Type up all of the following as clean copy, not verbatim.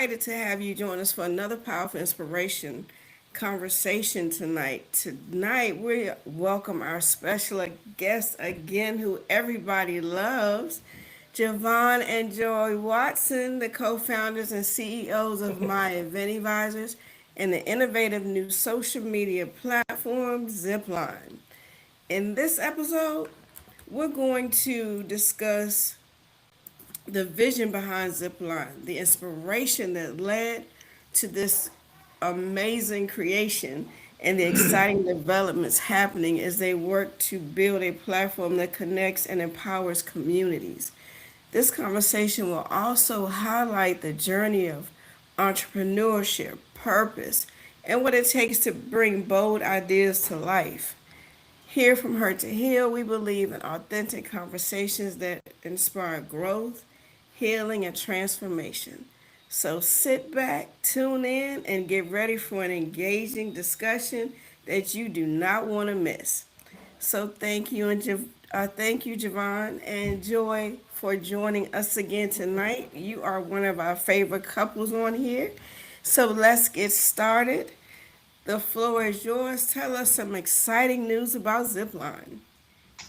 To have you join us for another powerful inspiration conversation tonight. Tonight, we welcome our special guest again, who everybody loves, Javon and Joy Watson, the co founders and CEOs of My Event Advisors and the innovative new social media platform, Zipline. In this episode, we're going to discuss the vision behind Zipline, the inspiration that led to this amazing creation, and the exciting developments happening as they work to build a platform that connects and empowers communities. This conversation will also highlight the journey of entrepreneurship, purpose, and what it takes to bring bold ideas to life. Here from Her to Heal, we believe in authentic conversations that inspire growth, healing, and transformation. So sit back, tune in, and get ready for an engaging discussion that you do not want to miss. So thank you, Javon and Joy, for joining us again tonight. You are one of our favorite couples on here. So let's get started. The floor is yours. Tell us some exciting news about Zipline.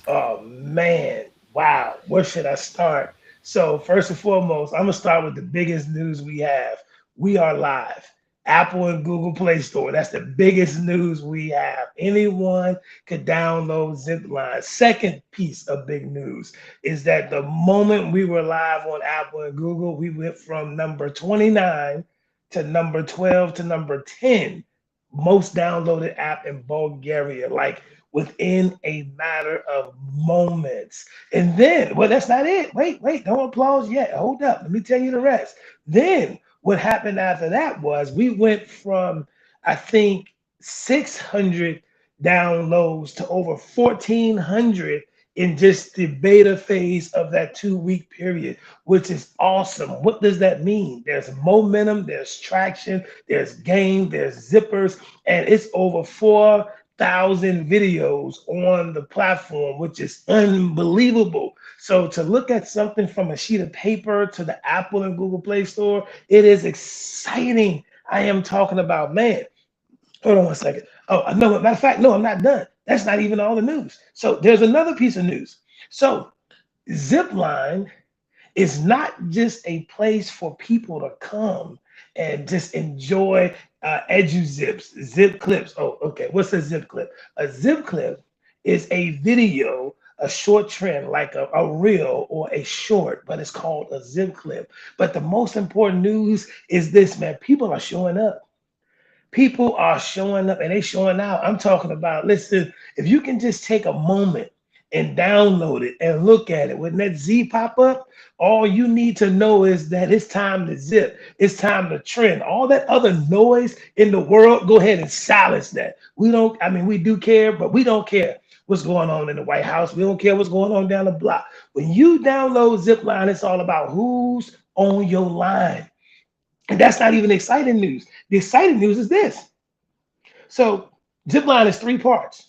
Oh man, wow. Where should I start? So first and foremost, I'm gonna start with the biggest news we have. We are live. Apple and Google Play Store. That's the biggest news we have. Anyone could download Zipline. Second piece of big news is that the moment we were live on Apple and Google, we went from number 29 to number 12 to number 10 most downloaded app in Bulgaria. Like within a matter of moments. And then, well, that's not it. Wait, don't applause yet. Hold up. Let me tell you the rest. Then, what happened after that was we went from, I think, 600 downloads to over 1,400 in just the beta phase of that 2 week period, which is awesome. What does that mean? There's momentum, there's traction, there's game, there's zippers, and it's over 4,000 videos on the platform, which is unbelievable. So to look at something from a sheet of paper to the Apple and Google Play Store, it is exciting. I am talking about, man. Hold on one second. Oh, no, matter of fact, no, I'm not done. That's not even all the news. So there's another piece of news. So Zipline is not just a place for people to come and just enjoy edu zip clips. Oh, okay. What's a zip clip? A zip clip is a video, a short trend, like a reel or a short, but it's called a zip clip. But the most important news is this, man. People are showing up. People are showing up and they showing out. I'm talking about, listen, if you can just take a moment and download it and look at it, when that Z pop up, all you need to know is that it's time to zip. It's time to trend. All that other noise in the world, go ahead and silence that. We don't, I mean, we do care, but we don't care what's going on in the White House. We don't care what's going on down the block. When you download Zipline, it's all about who's on your line. And that's not even exciting news. The exciting news is this. So Zipline is three parts,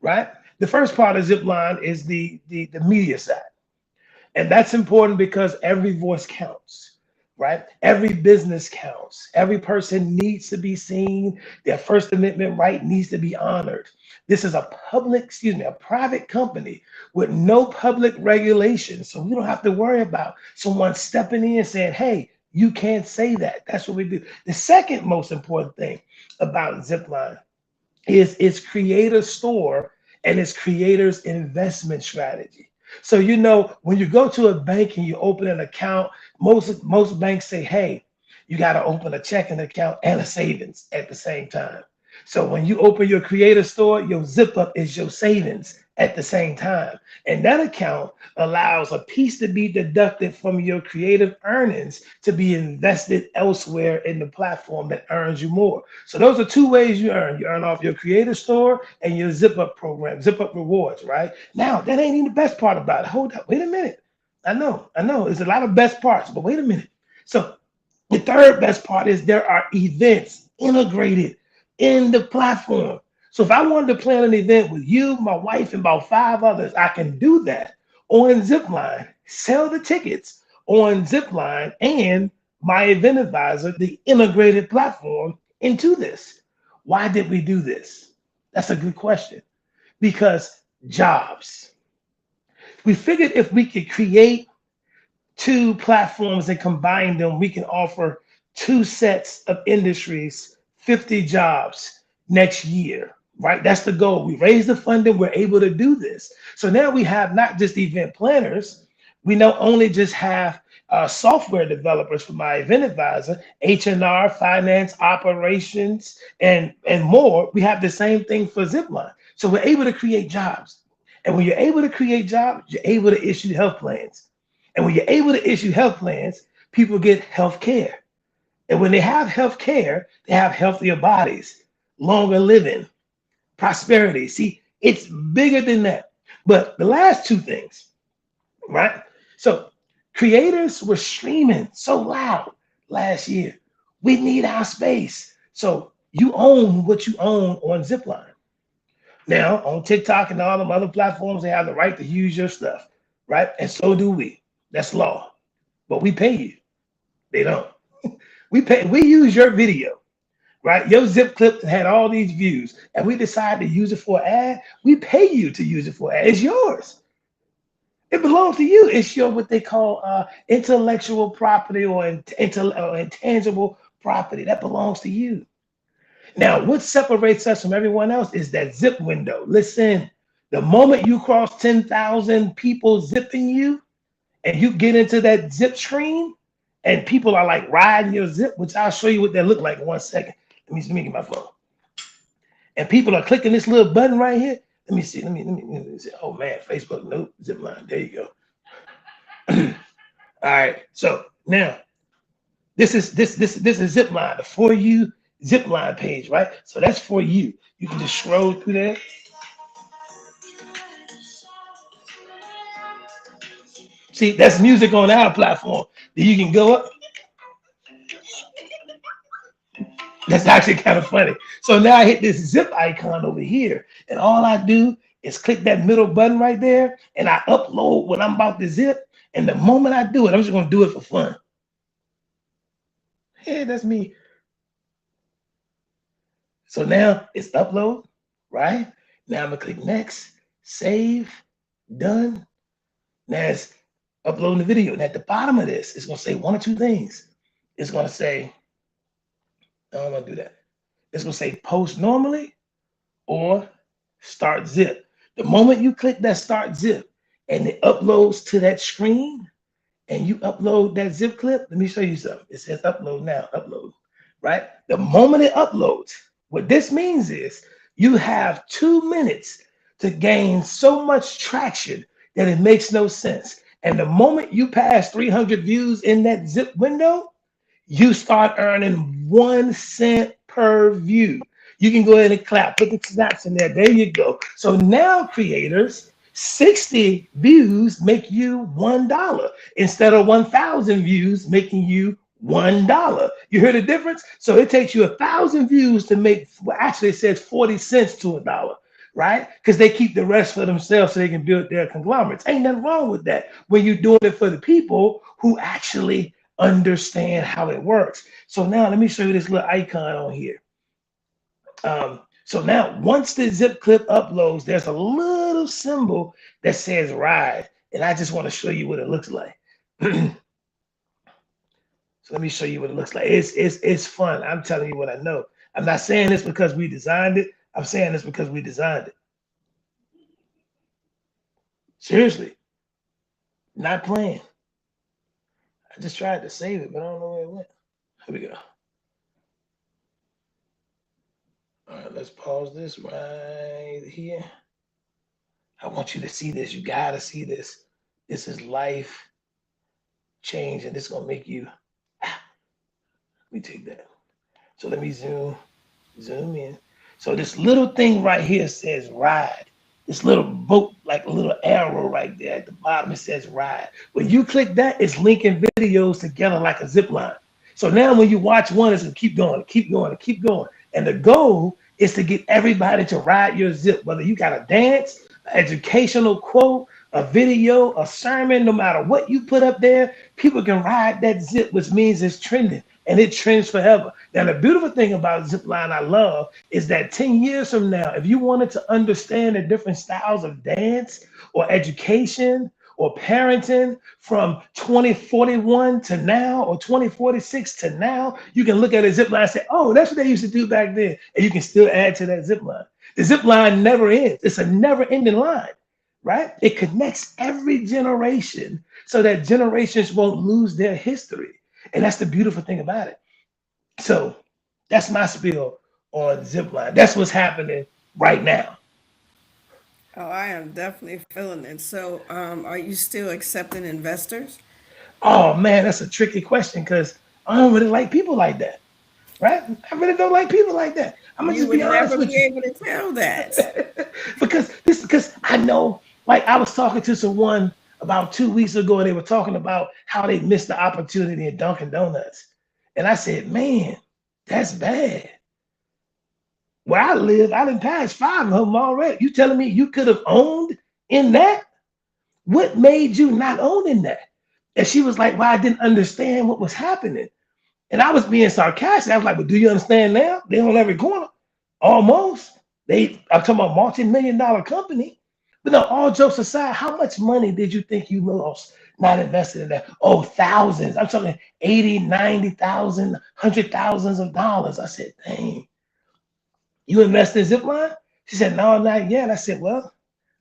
right? The first part of Zipline is the media side. And that's important because every voice counts, right? Every business counts. Every person needs to be seen. Their First Amendment right needs to be honored. This is a public, excuse me, a private company with no public regulation. So we don't have to worry about someone stepping in and saying, hey, you can't say that. That's what we do. The second most important thing about Zipline is its creator store and its creator's investment strategy. So you know when you go to a bank and you open an account, most banks say, "Hey, you got to open a checking account and a savings at the same time." So when you open your creator store, your zip up is your savings at the same time. And that account allows a piece to be deducted from your creative earnings to be invested elsewhere in the platform that earns you more. So those are two ways you earn. You earn off your creator store and your zip up program, zip up rewards, right? Now, that ain't even the best part about it. Hold up, wait a minute. I know, there's a lot of best parts, but wait a minute. So the third best part is there are events integrated in the platform. So if I wanted to plan an event with you, my wife, and about five others, I can do that on Zipline, sell the tickets on Zipline, and My Event Advisor, the integrated platform, into this. Why did we do this? That's a good question. Because jobs. We figured if we could create two platforms and combine them, we can offer two sets of industries, 50 jobs next year, right? That's the goal. We raised the funding, we're able to do this. So now we have not just event planners, we not only just have software developers for My Event Advisor, H&R, finance, operations, and more. We have the same thing for Zipline. So we're able to create jobs. And when you're able to create jobs, you're able to issue health plans. And when you're able to issue health plans, people get health care. And when they have health care, they have healthier bodies, longer living, prosperity. See, it's bigger than that. But the last two things, right? So creators were streaming so loud last year. We need our space. So you own what you own on Zipline. Now on TikTok and all them other platforms, they have the right to use your stuff, right? And so do we. That's law. But we pay you. They don't. We use your video, right? Your zip clip had all these views, and we decide to use it for an ad. We pay you to use it for an ad. It's yours. It belongs to you. It's your what they call intellectual property or intangible property that belongs to you. Now, what separates us from everyone else is that zip window. Listen, the moment you cross 10,000 people zipping you, and you get into that zip stream, and people are like riding your zip, which I'll show you what that look like in 1 second. Let me get my phone. And people are clicking this little button right here. Let me see. Let me see. Oh man, Facebook, nope, Zipline. There you go. All right. So now this is Zipline, the For You Zipline page, right? So that's for you. You can just scroll through there. See, that's music on our platform. You can go up. That's actually kind of funny. So now I hit this zip icon over here, and all I do is click that middle button right there, and I upload what I'm about to zip. And the moment I do it, I'm just going to do it for fun. Hey, that's me. So now it's upload, right? Now I'm going to click next, save, done. Now it's uploading the video. And at the bottom of this, it's going to say one or two things. It's going to say, I don't want to do that. It's going to say post normally or start zip. The moment you click that start zip and it uploads to that screen and you upload that zip clip, let me show you something. It says upload now, upload, right? The moment it uploads, what this means is you have 2 minutes to gain so much traction that it makes no sense. And the moment you pass 300 views in that zip window, you start earning 1 cent per view. You can go ahead and clap, put the snaps in there. There you go. So now, creators, 60 views make you $1 instead of 1,000 views making you $1. You hear the difference? So it takes you 1,000 views to make, well, actually it says 40 cents to $1, right? Because they keep the rest for themselves so they can build their conglomerates. Ain't nothing wrong with that when you're doing it for the people who actually understand how it works. So now let me show you this little icon on here. So now once the zip clip uploads, there's a little symbol that says ride. And I just want to show you what it looks like. So let me show you what it looks like. It's fun. I'm telling you what I know. I'm not saying this because we designed it. I'm saying this because we designed it. Seriously. Not playing. I just tried to save it, but I don't know where it went. Here we go. All right, let's pause this right here. I want you to see this. You got to see this. This is life change, and this is going to make you. Let me take that. So let me zoom in. So this little thing right here says ride. This little boat, like a little arrow right there at the bottom, it says ride. When you click that, it's linking videos together like a zip line. So now when you watch one, it's going to keep going, keep going, keep going. And the goal is to get everybody to ride your zip, whether you got a dance, an educational quote, a video, a sermon, no matter what you put up there, people can ride that zip, which means it's trending and it trends forever. Now, the beautiful thing about Zipline I love is that 10 years from now, if you wanted to understand the different styles of dance or education or parenting from 2041 to now or 2046 to now, you can look at a zip line and say, oh, that's what they used to do back then. And you can still add to that zip line. The zip line never ends. It's a never ending line, right? It connects every generation so that generations won't lose their history. And that's the beautiful thing about it. So that's my spiel on Zipline. That's what's happening right now. Oh, I am definitely feeling it. So, are you still accepting investors? Oh man, that's a tricky question because I don't really like people like that, right? I really don't like people like that. I'm gonna You just be would honest never with be you. able to tell that. Because I know, like I was talking to someone about 2 weeks ago, and they were talking about how they missed the opportunity at Dunkin' Donuts. And I said, man, that's bad. Where I live, I done passed five of them already. You telling me you could have owned in that? What made you not own in that? And she was like, well, I didn't understand what was happening. And I was being sarcastic. I was like, but do you understand now? They on every corner. Almost. I'm talking about multi-million dollar company. But no, all jokes aside, how much money did you think you lost not invested in that? Oh, thousands. I'm talking 80, 90,000, hundred thousands of dollars. I said, dang, you invested in Zipline? She said, no, not yet. I said, well,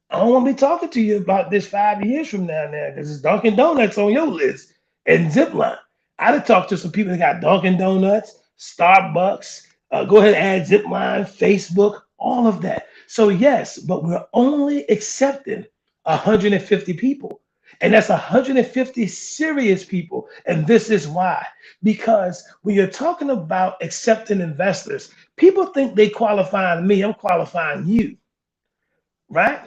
I don't want to be talking to you about this 5 years from now because it's Dunkin' Donuts on your list and Zipline. I'd have talked to some people that got Dunkin' Donuts, Starbucks, go ahead and add Zipline, Facebook, all of that. So, yes, but we're only accepting 150 people. And that's 150 serious people. And this is why. Because when you're talking about accepting investors, people think they qualifying me. I'm qualifying you, right?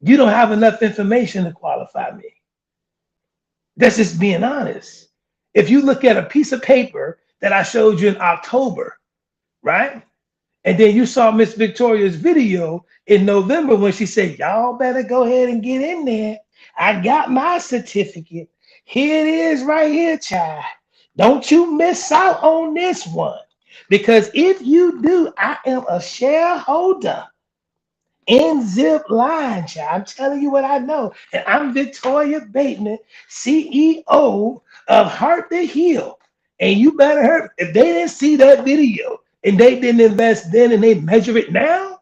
You don't have enough information to qualify me. That's just being honest. If you look at a piece of paper that I showed you in October, right? And then you saw Miss Victoria's video in November when she said, y'all better go ahead and get in there. I got my certificate. Here it is right here, child. Don't you miss out on this one. Because if you do, I am a shareholder in Zip Line, child. I'm telling you what I know. And I'm Victoria Bateman, CEO of Heart to Heal. And you better hurt if they didn't see that video and they didn't invest then and they measure it now,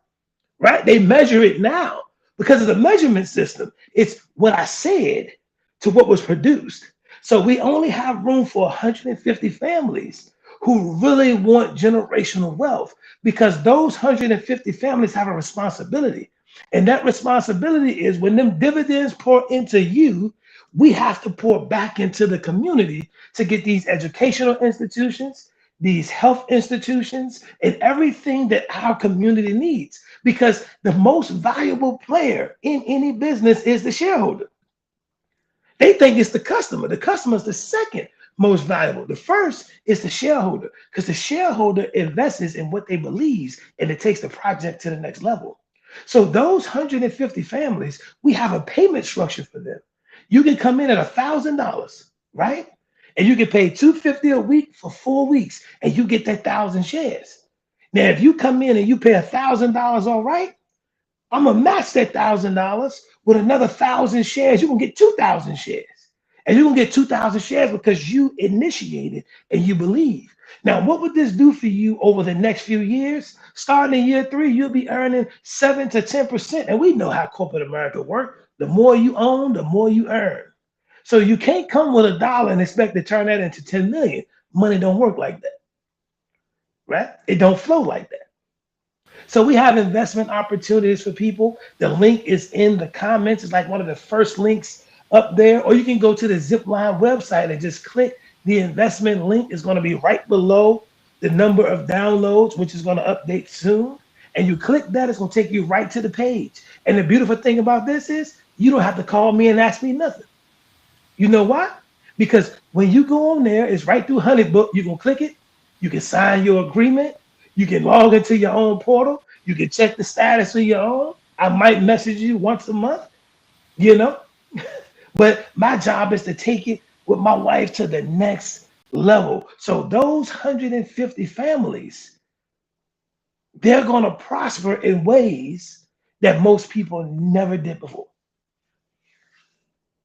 right? They measure it now because of the measurement system. It's what I said to what was produced. So we only have room for 150 families who really want generational wealth because those 150 families have a responsibility. And that responsibility is when them dividends pour into you, we have to pour back into the community to get these educational institutions, these health institutions, and everything that our community needs. Because the most valuable player in any business is the shareholder. They think it's the customer. The customer is the second most valuable. The first is the shareholder because the shareholder invests in what they believe and it takes the project to the next level. So those 150 families, we have a payment structure for them. You can come in at $1,000, right? And you can pay $250 a week for 4 weeks and you get that 1,000 shares. Now, if you come in and you pay $1,000, all right, I'm gonna match that $1,000 with another 1,000 shares. You're gonna get 2,000 shares. And you're gonna get 2,000 shares because you initiated and you believe. Now, what would this do for you over the next few years? Starting in year three, you'll be earning 7 to 10%. And we know how corporate America works. The more you own, the more you earn. So you can't come with $1 and expect to turn that into 10 million. Money don't work like that, right? It don't flow like that. So we have investment opportunities for people. The link is in the comments. It's like one of the first links up there. Or you can go to the Zipline website and just click the investment link. It's going to be right below the number of downloads, which is going to update soon. And you click that, it's going to take you right to the page. And the beautiful thing about this is you don't have to call me and ask me nothing. You know why? Because when you go on there, it's right through Honeybook. You can click it. You can sign your agreement. You can log into your own portal. You can check the status of your own. I might message you once a month. you know. But my job is to take it with my wife to the next level. So those 150 families, they're going to prosper in ways that most people never did before.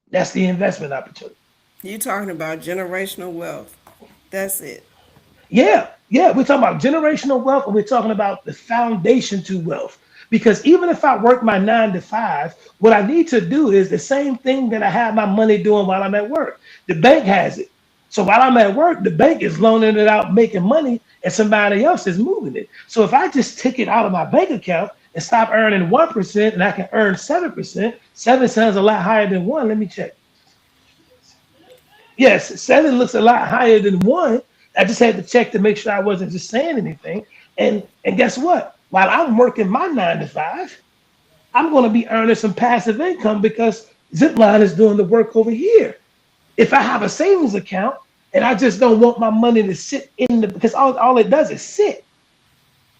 That's the investment opportunity. You talking about generational wealth. That's it. Yeah, yeah. We're talking about generational wealth and we're talking about the foundation to wealth. Because even if I work my 9 to 5, what I need to do is the same thing that I have my money doing while I'm at work. The bank has it. So while I'm at work, the bank is loaning it out, making money, and somebody else is moving it. So if I just take it out of my bank account and stop earning 1% and I can earn 7%, seven sounds a lot higher than one. Let me check. Yes, seven looks a lot higher than one. I just had to check to make sure I wasn't just saying anything. And guess what? While I'm working my 9 to 5, I'm going to be earning some passive income because Zipline is doing the work over here. If I have a savings account and I just don't want my money to sit in the because all it does is sit.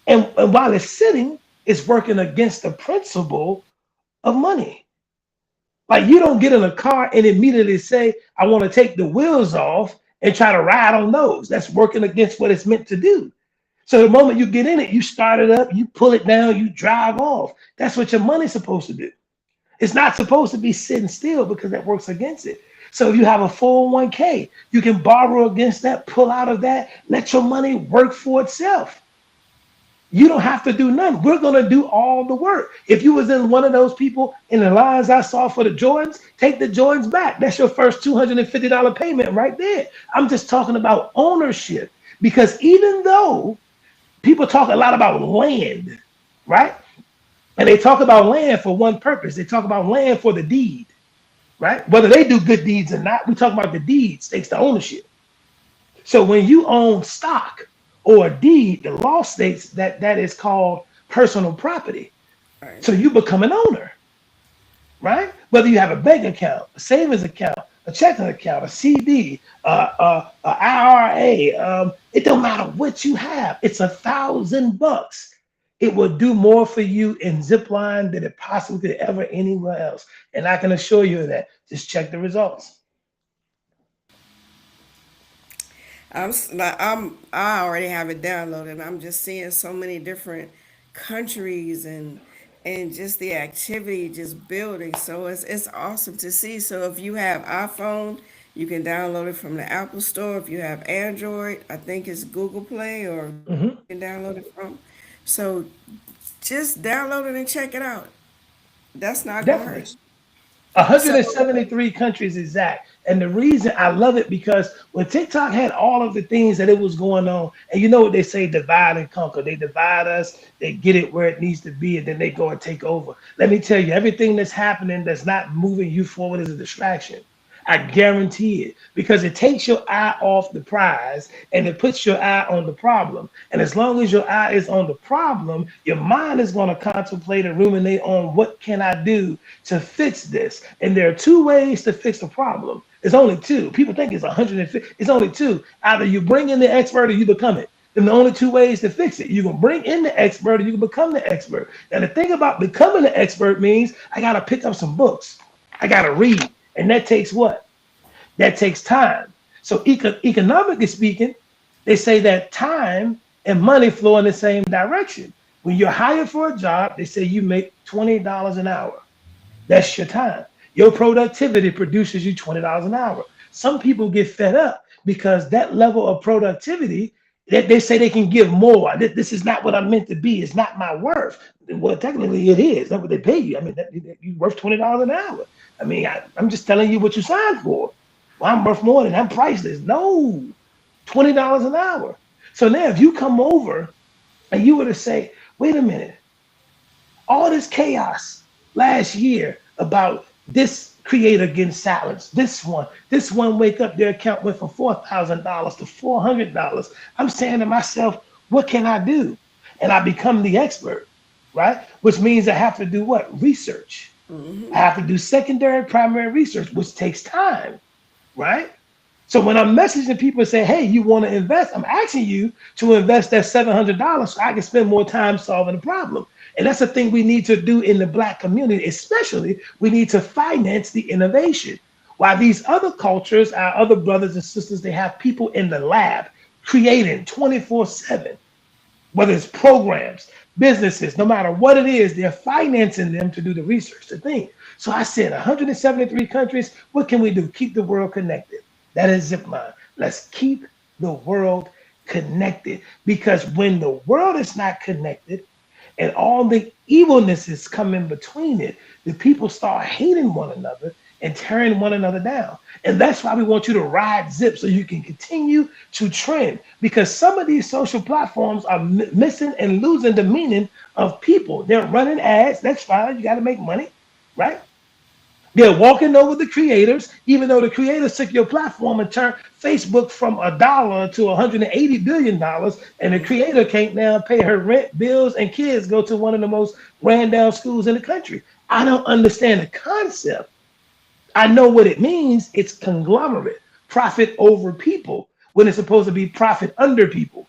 And while it's sitting, it's working against the principle of money. Like you don't get in a car and immediately say, I want to take the wheels off and try to ride on those. That's working against what it's meant to do. So the moment you get in it, you start it up, you pull it down, you drive off. That's what your money's supposed to do. It's not supposed to be sitting still because that works against it. So if you have a 401k, you can borrow against that, pull out of that, let your money work for itself. You don't have to do nothing. We're gonna do all the work. If you was in one of those people in the lines I saw for the Jordans, take the Jordans back. That's your first $250 payment right there. I'm just talking about ownership because even though people talk a lot about land, right? And they talk about land for one purpose. They talk about land for the deed, right? Whether they do good deeds or not, we talk about the deed states the ownership. So when you own stock or a deed, the law states that that is called personal property. Right. So you become an owner, right? Whether you have a bank account, a savings account, a checking account, a CD, IRA, it don't matter what you have. It's $1,000. It will do more for you in Zipline than it possibly could ever anywhere else. And I can assure you of that. Just check the results. I already have it downloaded. I'm just seeing so many different countries and just the activity just building. So it's awesome to see. So if you have iPhone, you can download it from the Apple Store. If you have Android, I think it's Google Play or Mhm. you can download it from. So just download it and check it out. That's not gonna hurt Definitely. you. So 173 countries exact. And the reason I love it because when TikTok had all of the things that it was going on, and you know what they say, divide and conquer. They divide us, they get it where it needs to be, and then they go and take over. Let me tell you, everything that's happening that's not moving you forward is a distraction. I guarantee it because it takes your eye off the prize and it puts your eye on the problem. And as long as your eye is on the problem, your mind is going to contemplate and ruminate on what can I do to fix this. And there are two ways to fix the problem. It's only two. People think it's 150. It's only two. Either you bring in the expert or you become it. And the only two ways to fix it. You can bring in the expert or you can become the expert. And the thing about becoming the expert means I got to pick up some books. I got to read. And that takes what? That takes time. So economically speaking, they say that time and money flow in the same direction. When you're hired for a job, they say you make $20 an hour. That's your time. Your productivity produces you $20 an hour. Some people get fed up because that level of productivity that they say they can give more. This is not what I'm meant to be. It's not my worth. Well, technically it is. That's what they pay you. I mean, you're worth $20 an hour. I mean, I'm just telling you what you signed for. Well, I'm worth more than I'm priceless. No, $20 an hour. So now if you come over and you were to say, wait a minute, all this chaos last year about this creator getting silenced, this one wake up, their account went from $4,000 to $400. I'm saying to myself, what can I do? And I become the expert, right? Which means I have to do what? Research. I have to do secondary, primary research, which takes time, right? So when I'm messaging people and say, hey, you want to invest, I'm asking you to invest that $700 so I can spend more time solving the problem. And that's the thing we need to do in the Black community, especially we need to finance the innovation. While these other cultures, our other brothers and sisters, they have people in the lab creating 24/7, whether it's programs, businesses, no matter what it is, they're financing them to do the research, the thing. So I said, 173 countries, what can we do? Keep the world connected. That is Zipline. Let's keep the world connected, because when the world is not connected and all the evilness is coming between it, the people start hating one another and tearing one another down. And that's why we want you to ride Zip, so you can continue to trend, because some of these social platforms are missing and losing the meaning of people. They're running ads. That's fine. You got to make money, right? They're walking over the creators, even though the creators took your platform and turned Facebook from $1 to $180 billion, and the creator can't now pay her rent, bills, and kids go to one of the most ran down schools in the country. I don't understand the concept. I know what it means. It's conglomerate, profit over people, when it's supposed to be profit under people.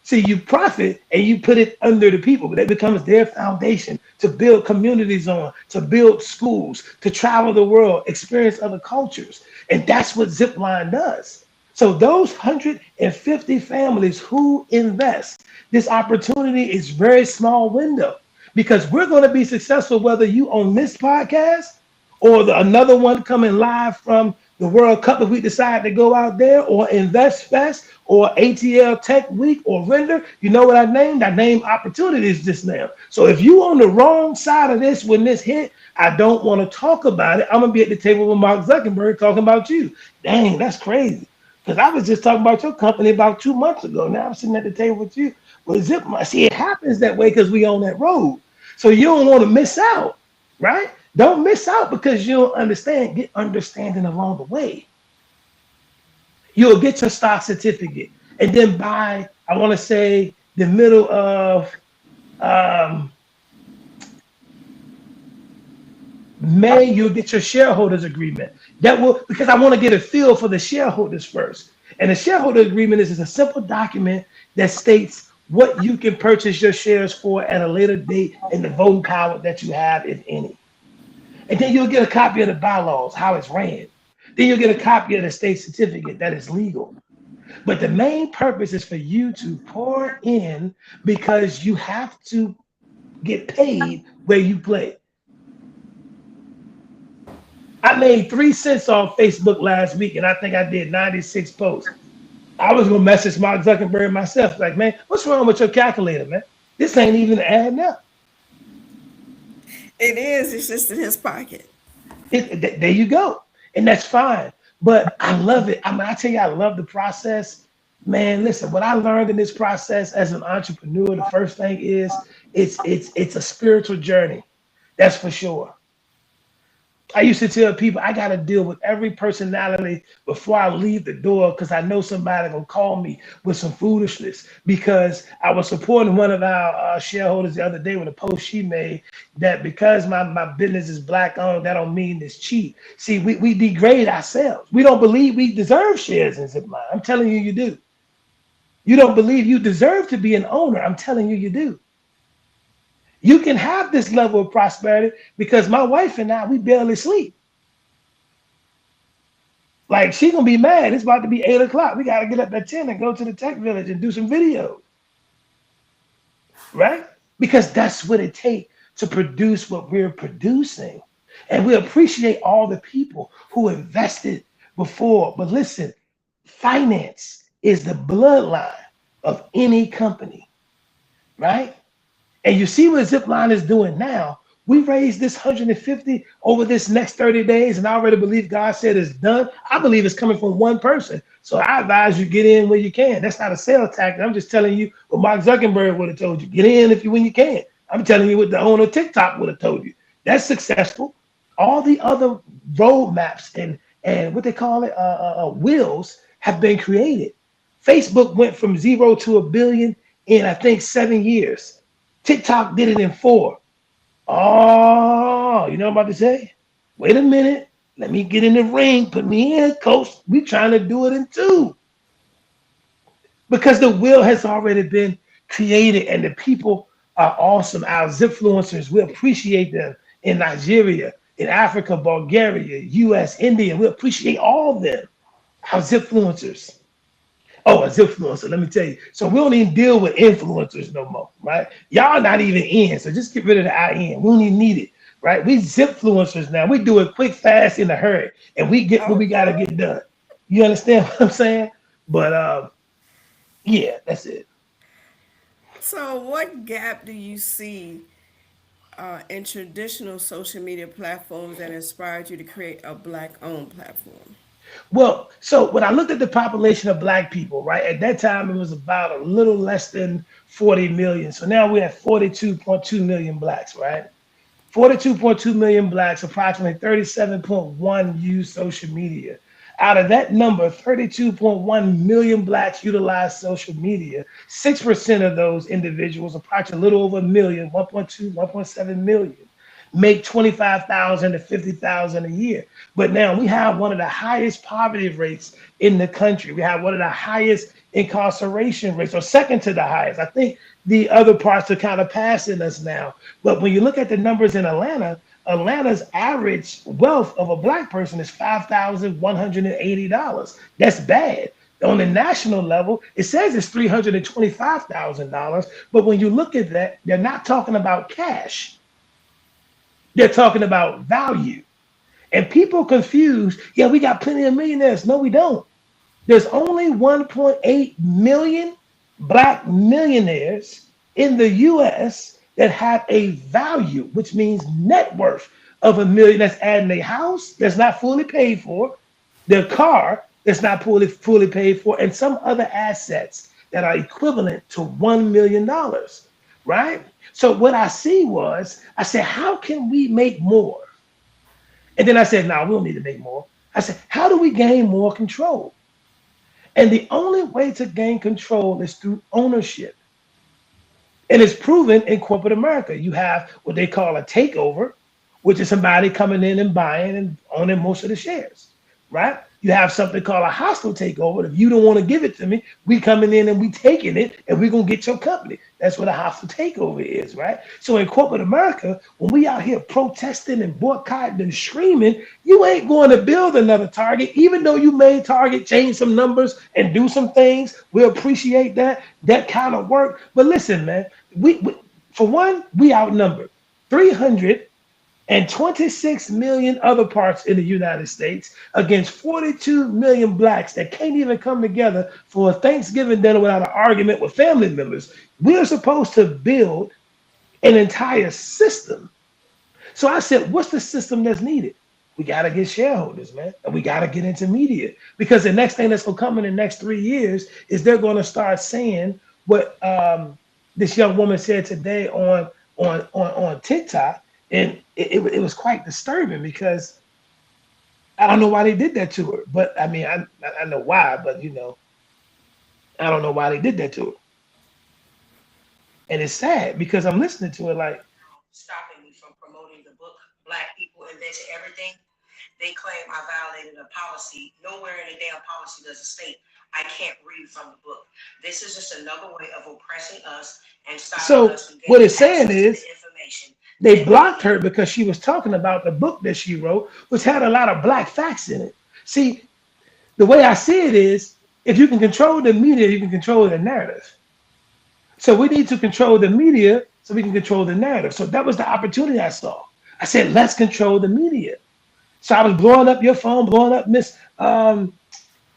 See, you profit and you put it under the people, but it becomes their foundation to build communities on, to build schools, to travel the world, experience other cultures. And that's what Zipline does. So those 150 families who invest, this opportunity is very small window, because we're going to be successful whether you own this podcast or another one coming live from the World Cup if we decide to go out there, or Invest Fest, or ATL Tech Week, or Render. You know what I named? I named opportunities just now. So if you on the wrong side of this when this hit, I don't want to talk about it. I'm going to be at the table with Mark Zuckerberg talking about you. Dang, that's crazy. Because I was just talking about your company about 2 months ago. Now I'm sitting at the table with you. Well, see, it happens that way because we on that road. So you don't want to miss out, right? Don't miss out because you don't understand. Get understanding along the way. You'll get your stock certificate. And then by, I want to say, the middle of May, you'll get your shareholders agreement. That will, because I want to get a feel for the shareholders first. And the shareholder agreement is a simple document that states what you can purchase your shares for at a later date and the voting power that you have, if any. And then you'll get a copy of the bylaws, how it's ran. Then you'll get a copy of the state certificate that is legal. But the main purpose is for you to pour in, because you have to get paid where you play. I made 3 cents on Facebook last week, and I think I did 96 posts. I was going to message Mark Zuckerberg myself, like, man, what's wrong with your calculator, man? This ain't even adding up. It is. It's just in his pocket. There you go. And that's fine. But I love it. I mean, I tell you, I love the process. Man, listen, what I learned in this process as an entrepreneur, the first thing is it's a spiritual journey. That's for sure. I used to tell people I got to deal with every personality before I leave the door, because I know somebody going to call me with some foolishness, because I was supporting one of our shareholders the other day with a post she made that because my business is Black owned, that don't mean it's cheap. See, we degrade ourselves. We don't believe we deserve shares in Zipline. I'm telling you, you do. You don't believe you deserve to be an owner. I'm telling you, you do. You can have this level of prosperity because my wife and I, we barely sleep. Like, she gonna be mad. It's about to be 8 o'clock. We gotta get up at 10 and go to the tech village and do some videos, right? Because that's what it takes to produce what we're producing. And we appreciate all the people who invested before. But listen, finance is the bloodline of any company, right? And you see what Zipline is doing now. We raised this 150 over this next 30 days, and I already believe God said it's done. I believe it's coming from one person. So I advise you get in when you can. That's not a sales tactic. I'm just telling you what Mark Zuckerberg would have told you. Get in when you can. I'm telling you what the owner of TikTok would have told you. That's successful. All the other roadmaps and what they call it, wheels have been created. Facebook went from 0 to 1 billion in, I think, 7 years. TikTok did it in 4. Oh, you know what I'm about to say? Wait a minute. Let me get in the ring. Put me in, coach. We trying to do it in 2. Because the will has already been created and the people are awesome. Our Zipfluencers, we appreciate them in Nigeria, in Africa, Bulgaria, US, India. We appreciate all of them. Our Zipfluencers. Oh, a Zipfluencer, let me tell you. So we don't even deal with influencers no more, right? Y'all not even in, so just get rid of the IN. We don't even need it, right? We Zipfluencers now. We do it quick, fast, in a hurry, and we get what we got to Okay. get done. You understand what I'm saying? But yeah, that's it. So, what gap do you see in traditional social media platforms that inspired you to create a black-owned platform? Well, so when I looked at the population of black people, right, at that time it was about a little less than 40 million. So now we're at 42.2 million blacks, right? 42.2 million blacks, approximately 37.1 use social media. Out of that number, 32.1 million blacks utilize social media. 6% of those individuals, approximately a little over a million, 1.2, 1.7 million, make 25,000 to 50,000 a year. But now we have one of the highest poverty rates in the country. We have one of the highest incarceration rates, or second to the highest. I think the other parts are kind of passing us now. But when you look at the numbers in Atlanta, Atlanta's average wealth of a black person is $5,180. That's bad. On the national level, it says it's $325,000. But when you look at that, they're not talking about cash. They're talking about value. And people confuse, yeah, we got plenty of millionaires. No, we don't. There's only 1.8 million black millionaires in the US that have a value, which means net worth of a million. That's adding a house that's not fully paid for, their car that's not fully paid for, and some other assets that are equivalent to $1 million, right? So what I see was, I said, how can we make more? And then I said, no, we don't need to make more. I said, how do we gain more control? And the only way to gain control is through ownership. And it's proven in corporate America. You have what they call a takeover, which is somebody coming in and buying and owning most of the shares, right? You have something called a hostile takeover. If you don't want to give it to me, we coming in and we taking it and we're gonna get your company. That's what a hostile takeover is, right? So in corporate America, when we out here protesting and boycotting and screaming, you ain't going to build another Target, even though you made Target change some numbers and do some things. We appreciate that kind of work. But listen, man, we for one, we outnumbered 326 million other parts in the United States against 42 million blacks that can't even come together for a Thanksgiving dinner without an argument with family members. We're supposed to build an entire system. So I said, what's the system that's needed? We got to get shareholders, man. And we got to get into media because the next thing that's going to come in the next 3 years is they're going to start saying what this young woman said today on TikTok. And it was quite disturbing because I don't know why they did that to her. But I mean, I know why, but I don't know why they did that to her. And it's sad because I'm listening to it like, stopping me from promoting the book Black People Invented Everything. They claim I violated a policy. Nowhere in the damn policy does it state I can't read from the book. This is just another way of oppressing us and stopping us from what it's saying is information. They blocked her because she was talking about the book that she wrote, which had a lot of black facts in it. See, the way I see it is if you can control the media, you can control the narrative. So we need to control the media so we can control the narrative. So that was the opportunity I saw. I said, let's control the media. So I was blowing up your phone, blowing up Miss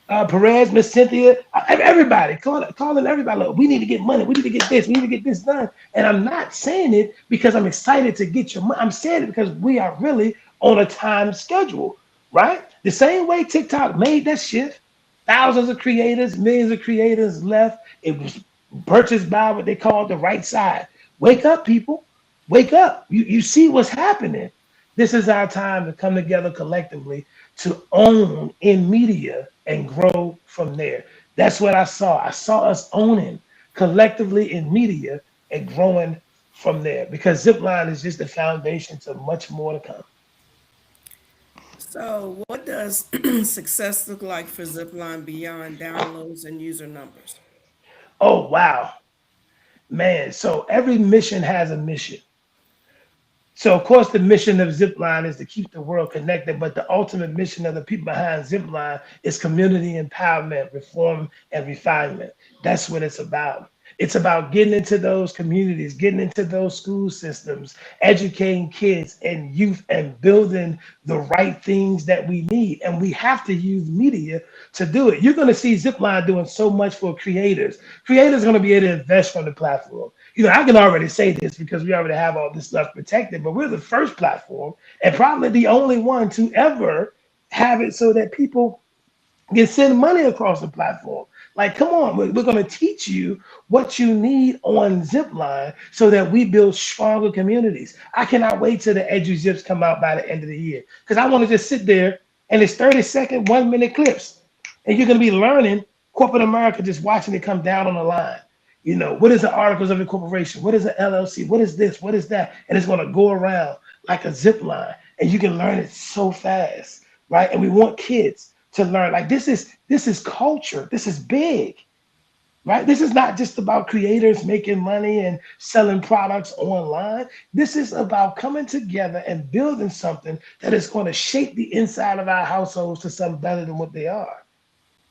Perez, Miss Cynthia, everybody, calling everybody. Look, we need to get money. We need to get this. We need to get this done. And I'm not saying it because I'm excited to get your money. I'm saying it because we are really on a time schedule, right? The same way TikTok made that shift, thousands of creators, millions of creators left. It was purchased by what they call the right side. Wake up, people. Wake up. You see what's happening. This is our time to come together collectively to own in media and grow from there. That's what I saw. I saw us owning collectively in media and growing from there because Zipline is just the foundation to much more to come. So, what does success look like for Zipline beyond downloads and user numbers? Oh, wow. Man, so every mission has a mission. So, of course, the mission of Zipline is to keep the world connected, but the ultimate mission of the people behind Zipline is community empowerment, reform, and refinement. That's what it's about. It's about getting into those communities, getting into those school systems, educating kids and youth, and building the right things that we need. And we have to use media to do it. You're going to see Zipline doing so much for creators. Creators are going to be able to invest from the platform. I can already say this because we already have all this stuff protected, but we're the first platform and probably the only one to ever have it so that people can send money across the platform. Like, come on, we're going to teach you what you need on Zipline so that we build stronger communities. I cannot wait till the EduZips come out by the end of the year because I want to just sit there and it's 30-second, 1 minute clips. And you're going to be learning corporate America just watching it come down on the line. What is the articles of incorporation? What is an LLC? What is this? What is that? And it's going to go around like a zip line and you can learn it so fast, right? And we want kids to learn like this is culture. This is big, right? This is not just about creators making money and selling products online. This is about coming together and building something that is going to shape the inside of our households to something better than what they are.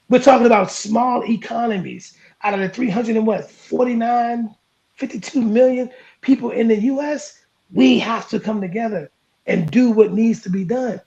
We're talking about small economies out of the 300 and what, 49, 52 million people in the US. We have to come together and do what needs to be done.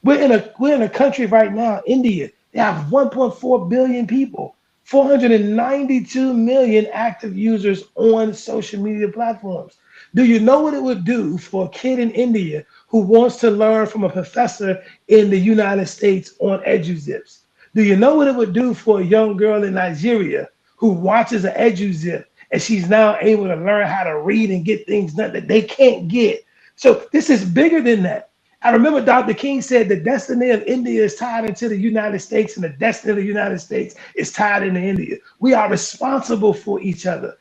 We're in a country right now, India. They have 1.4 billion people, 492 million active users on social media platforms. Do you know what it would do for a kid in India who wants to learn from a professor in the United States on EduZips? Do you know what it would do for a young girl in Nigeria who watches an EduZip and she's now able to learn how to read and get things done that they can't get? So this is bigger than that. I remember Dr. King said the destiny of India is tied into the United States, and the destiny of the United States is tied into India. We are responsible for each other.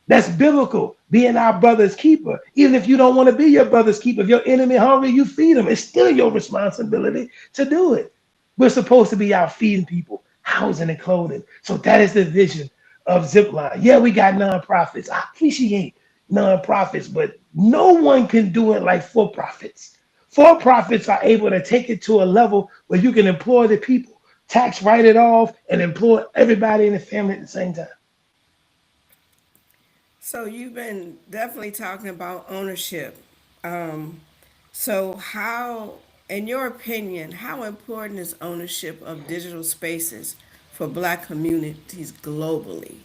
That's biblical, being our brother's keeper. Even if you don't want to be your brother's keeper, if your enemy hungry, you feed him. It's still your responsibility to do it. We're supposed to be out feeding people, housing and clothing. So that is the vision of Zipline. Yeah, we got nonprofits. I appreciate nonprofits, but no one can do it like for-profits. For-profits are able to take it to a level where you can employ the people, tax write it off, and employ everybody in the family at the same time. So you've been definitely talking about ownership. Um, so how, in your opinion, how important is ownership of digital spaces for Black communities globally?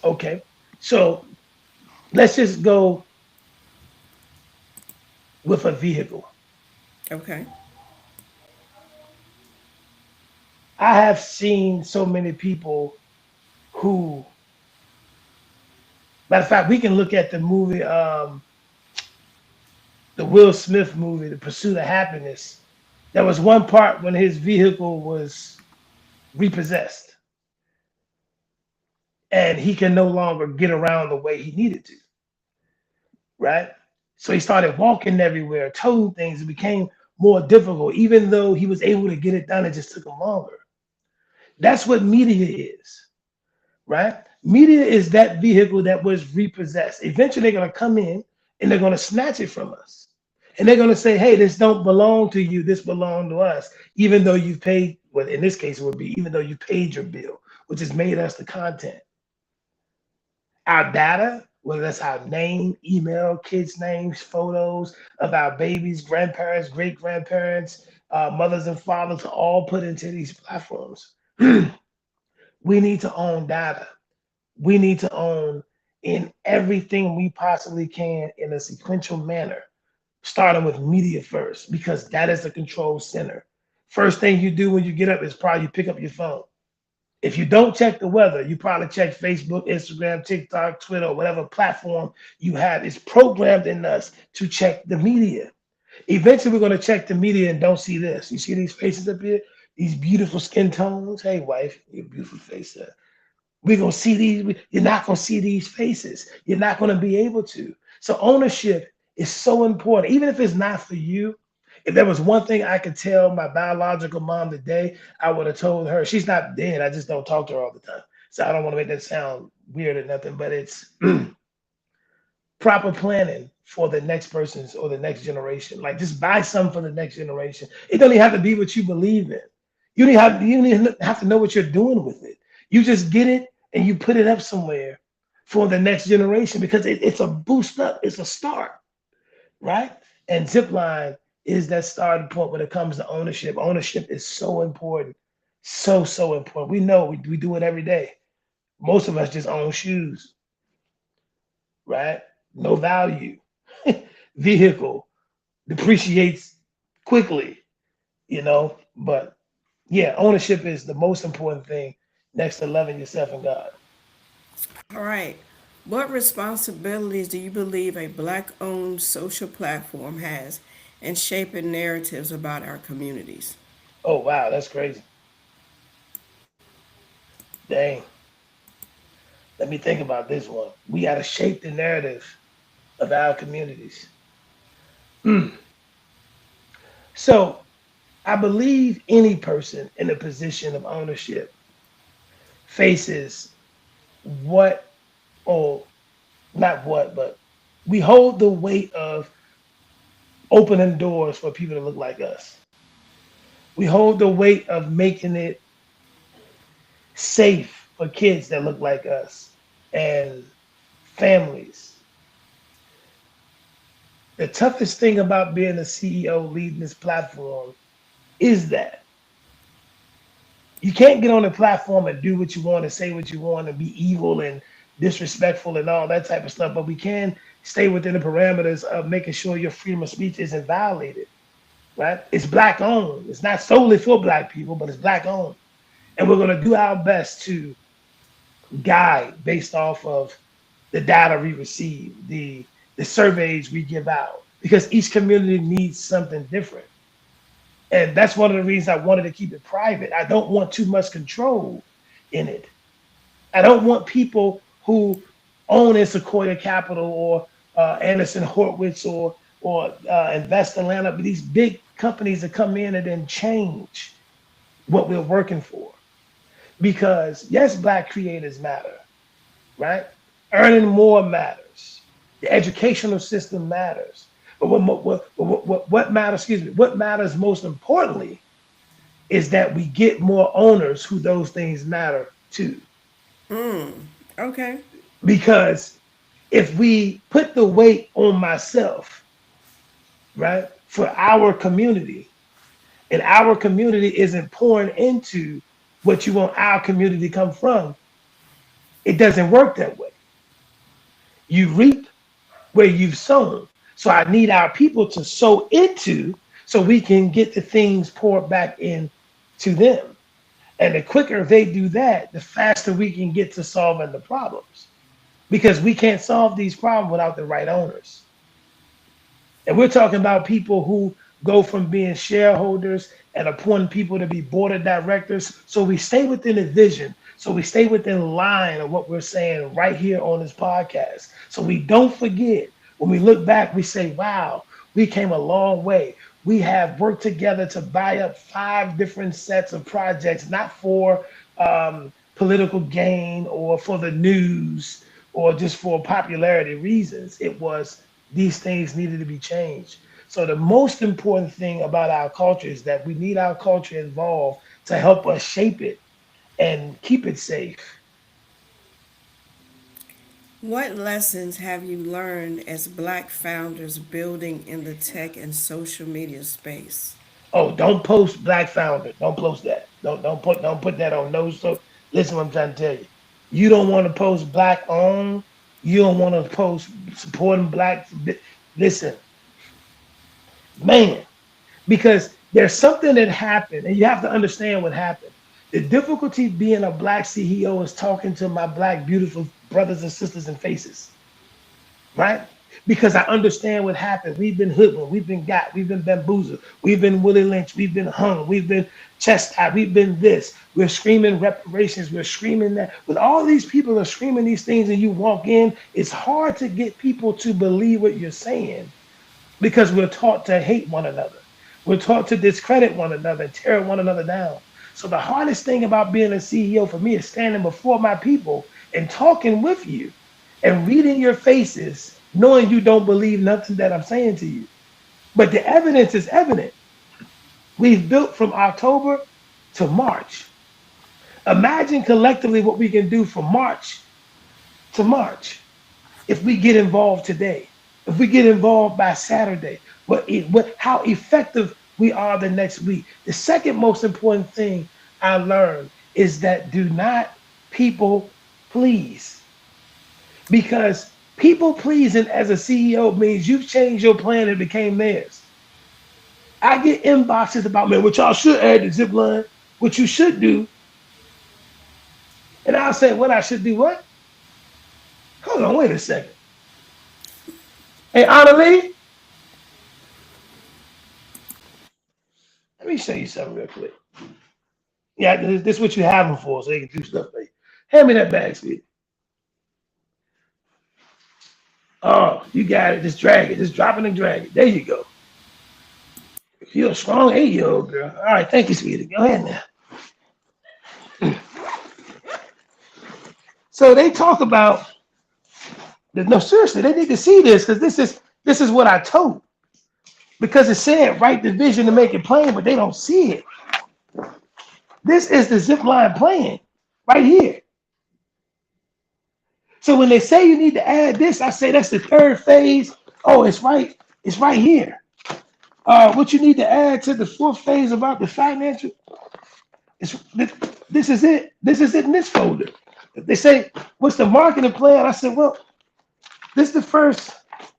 Okay, so let's just go with a vehicle. Okay. I have seen so many people who, matter of fact, we can look at the movie, the Will Smith movie, The Pursuit of Happiness. There was one part when his vehicle was repossessed and he can no longer get around the way he needed to, right? So he started walking everywhere, toting things. It became more difficult, even though he was able to get it done, it just took him longer. That's what media is, right? Media is that vehicle that was repossessed. Eventually, they're going to come in and they're going to snatch it from us. And they're going to say, hey, this don't belong to you. This belong to us, even though you've paid, well, in this case, it would be even though you paid your bill, which has made us the content. Our data, whether that's our name, email, kids' names, photos of our babies, grandparents, great grandparents, mothers and fathers, are all put into these platforms. We need to own data. We need to own in everything we possibly can in a sequential manner, starting with media first, because that is the control center. First thing you do when you get up is probably you pick up your phone. If you don't check the weather, you probably check Facebook, Instagram, TikTok, Twitter, whatever platform you have. It's programmed in us to check the media. Eventually, we're going to check the media and don't see this. You see these faces up here? These beautiful skin tones. Hey, wife, your beautiful face. We're going to see these. You're not going to see these faces. You're not going to be able to. So ownership is so important. Even if it's not for you, if there was one thing I could tell my biological mom today, I would have told her, she's not dead. I just don't talk to her all the time. So I don't want to make that sound weird or nothing, but it's proper planning for the next person's or the next generation. Like just buy something for the next generation. It don't even have to be what you believe in. You don't even have to know what you're doing with it. You just get it and you put it up somewhere for the next generation because it's a boost up, it's a start, right? And Zipline is that starting point when it comes to ownership. Ownership is so important. So important. We know we do it every day. Most of us just own shoes, right? No value. Vehicle depreciates quickly, But yeah, ownership is the most important thing next to loving yourself and God. All right. What responsibilities do you believe a black owned social platform has in shaping narratives about our communities? Oh wow, that's crazy. Dang. Let me think about this one. We got to shape the narrative of our communities. Mm. So I believe any person in a position of ownership faces what, or not what, but we hold the weight of opening doors for people to look like us. We hold the weight of making it safe for kids that look like us and families. The toughest thing about being a CEO leading this platform is that you can't get on the platform and do what you want and say what you want and be evil and disrespectful and all that type of stuff, but we can stay within the parameters of making sure your freedom of speech isn't violated, right? It's black owned. It's not solely for black people, but it's black owned. And we're going to do our best to guide based off of the data we receive, the surveys we give out, because each community needs something different. And that's one of the reasons I wanted to keep it private. I don't want too much control in it. I don't want people who own in Sequoia Capital or Anderson Horowitz or Invest Atlanta, but these big companies that come in and then change what we're working for. Because yes, black creators matter, right? Earning more matters. The educational system matters. But what matters, excuse me, what matters most importantly is that we get more owners who those things matter to. Okay. Because if we put the weight on myself, right, for our community, and our community isn't pouring into what you want our community to come from, it doesn't work that way. You reap where you've sown. So I need our people to sow into so we can get the things poured back in to them. And the quicker they do that, the faster we can get to solving the problems. Because we can't solve these problems without the right owners. And we're talking about people who go from being shareholders and appointing people to be board of directors. So we stay within the vision. So we stay within line of what we're saying right here on this podcast. So we don't forget when we look back, we say, wow, we came a long way. We have worked together to buy up 5 different sets of projects, not for political gain or for the news or just for popularity reasons. It was these things needed to be changed. So the most important thing about our culture is that we need our culture involved to help us shape it and keep it safe. What lessons have you learned as black founders building in the tech and social media space? Oh, don't post black founder. Don't post that. Don't put that on no. So listen, what I'm trying to tell you. You don't want to post black owned. You don't want to post supporting black. Listen, man, because there's something that happened, and you have to understand what happened. The difficulty being a black CEO is talking to my black beautiful brothers and sisters and faces, right? Because I understand what happened. We've been hoodwinked, we've been got, we've been bamboozled, we've been Willie Lynch, we've been hung, we've been chastised, we've been this. We're screaming reparations, we're screaming that. When all these people are screaming these things and you walk in, it's hard to get people to believe what you're saying because we're taught to hate one another. We're taught to discredit one another and tear one another down. So the hardest thing about being a CEO for me is standing before my people and talking with you and reading your faces, knowing you don't believe nothing that I'm saying to you. But the evidence is evident. We've built from October to March. Imagine collectively what we can do from March to March if we get involved today, if we get involved by Saturday, how effective we are the next week. The second most important thing I learned is that do not people please, because people pleasing as a CEO means you've changed your plan and became theirs. I get inboxes about, man, what y'all should add to Zipline, what you should do. And I'll say, what I should do, what? Hold on, wait a second. Hey, Annalie, let me show you something real quick. Yeah, this is what you have them for, so they can do stuff for you. Hand me that bag, sweetie. Oh, you got it. Just drag it. Just drop it and drag it. There you go. You're a strong 8-year-old girl. All right, thank you, sweetie. Go ahead now. So they talk about, no, seriously, they need to see this because this is what I told. Because it said write the vision to make it plain, but they don't see it. This is the Zipline plan right here. So when they say you need to add this, I say that's the third phase. Oh, it's right here. What you need to add to the fourth phase about the financial, this is it. This is it in this folder. If they say, what's the marketing plan? I said, well, this is the first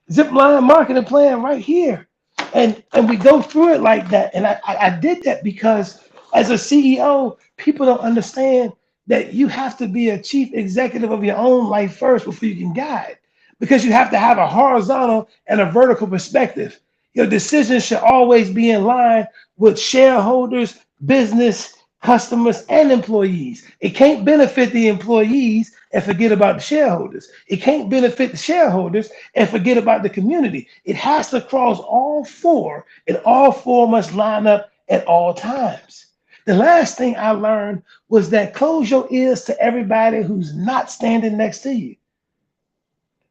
Zipline marketing plan right here. And we go through it like that. And I did that because as a CEO, people don't understand that you have to be a chief executive of your own life first before you can guide. Because you have to have a horizontal and a vertical perspective. Your decisions should always be in line with shareholders, business, customers, and employees. It can't benefit the employees and forget about the shareholders. It can't benefit the shareholders and forget about the community. It has to cross all four, and all four must line up at all times. The last thing I learned was that close your ears to everybody who's not standing next to you.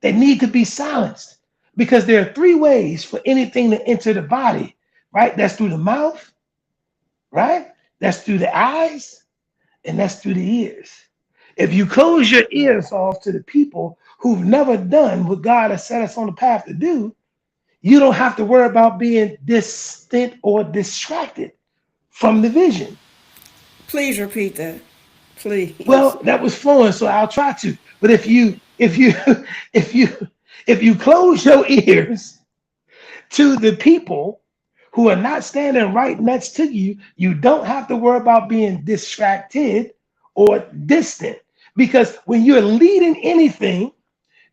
They need to be silenced because there are three ways for anything to enter the body, right? That's through the mouth, right? That's through the eyes, and that's through the ears. If you close your ears off to the people who've never done what God has set us on the path to do, you don't have to worry about being distant or distracted from the vision. Please repeat that. Please. Well, that was flowing, so I'll try to. But if you if you close your ears to the people who are not standing right next to you, you don't have to worry about being distracted or distant. Because when you're leading anything,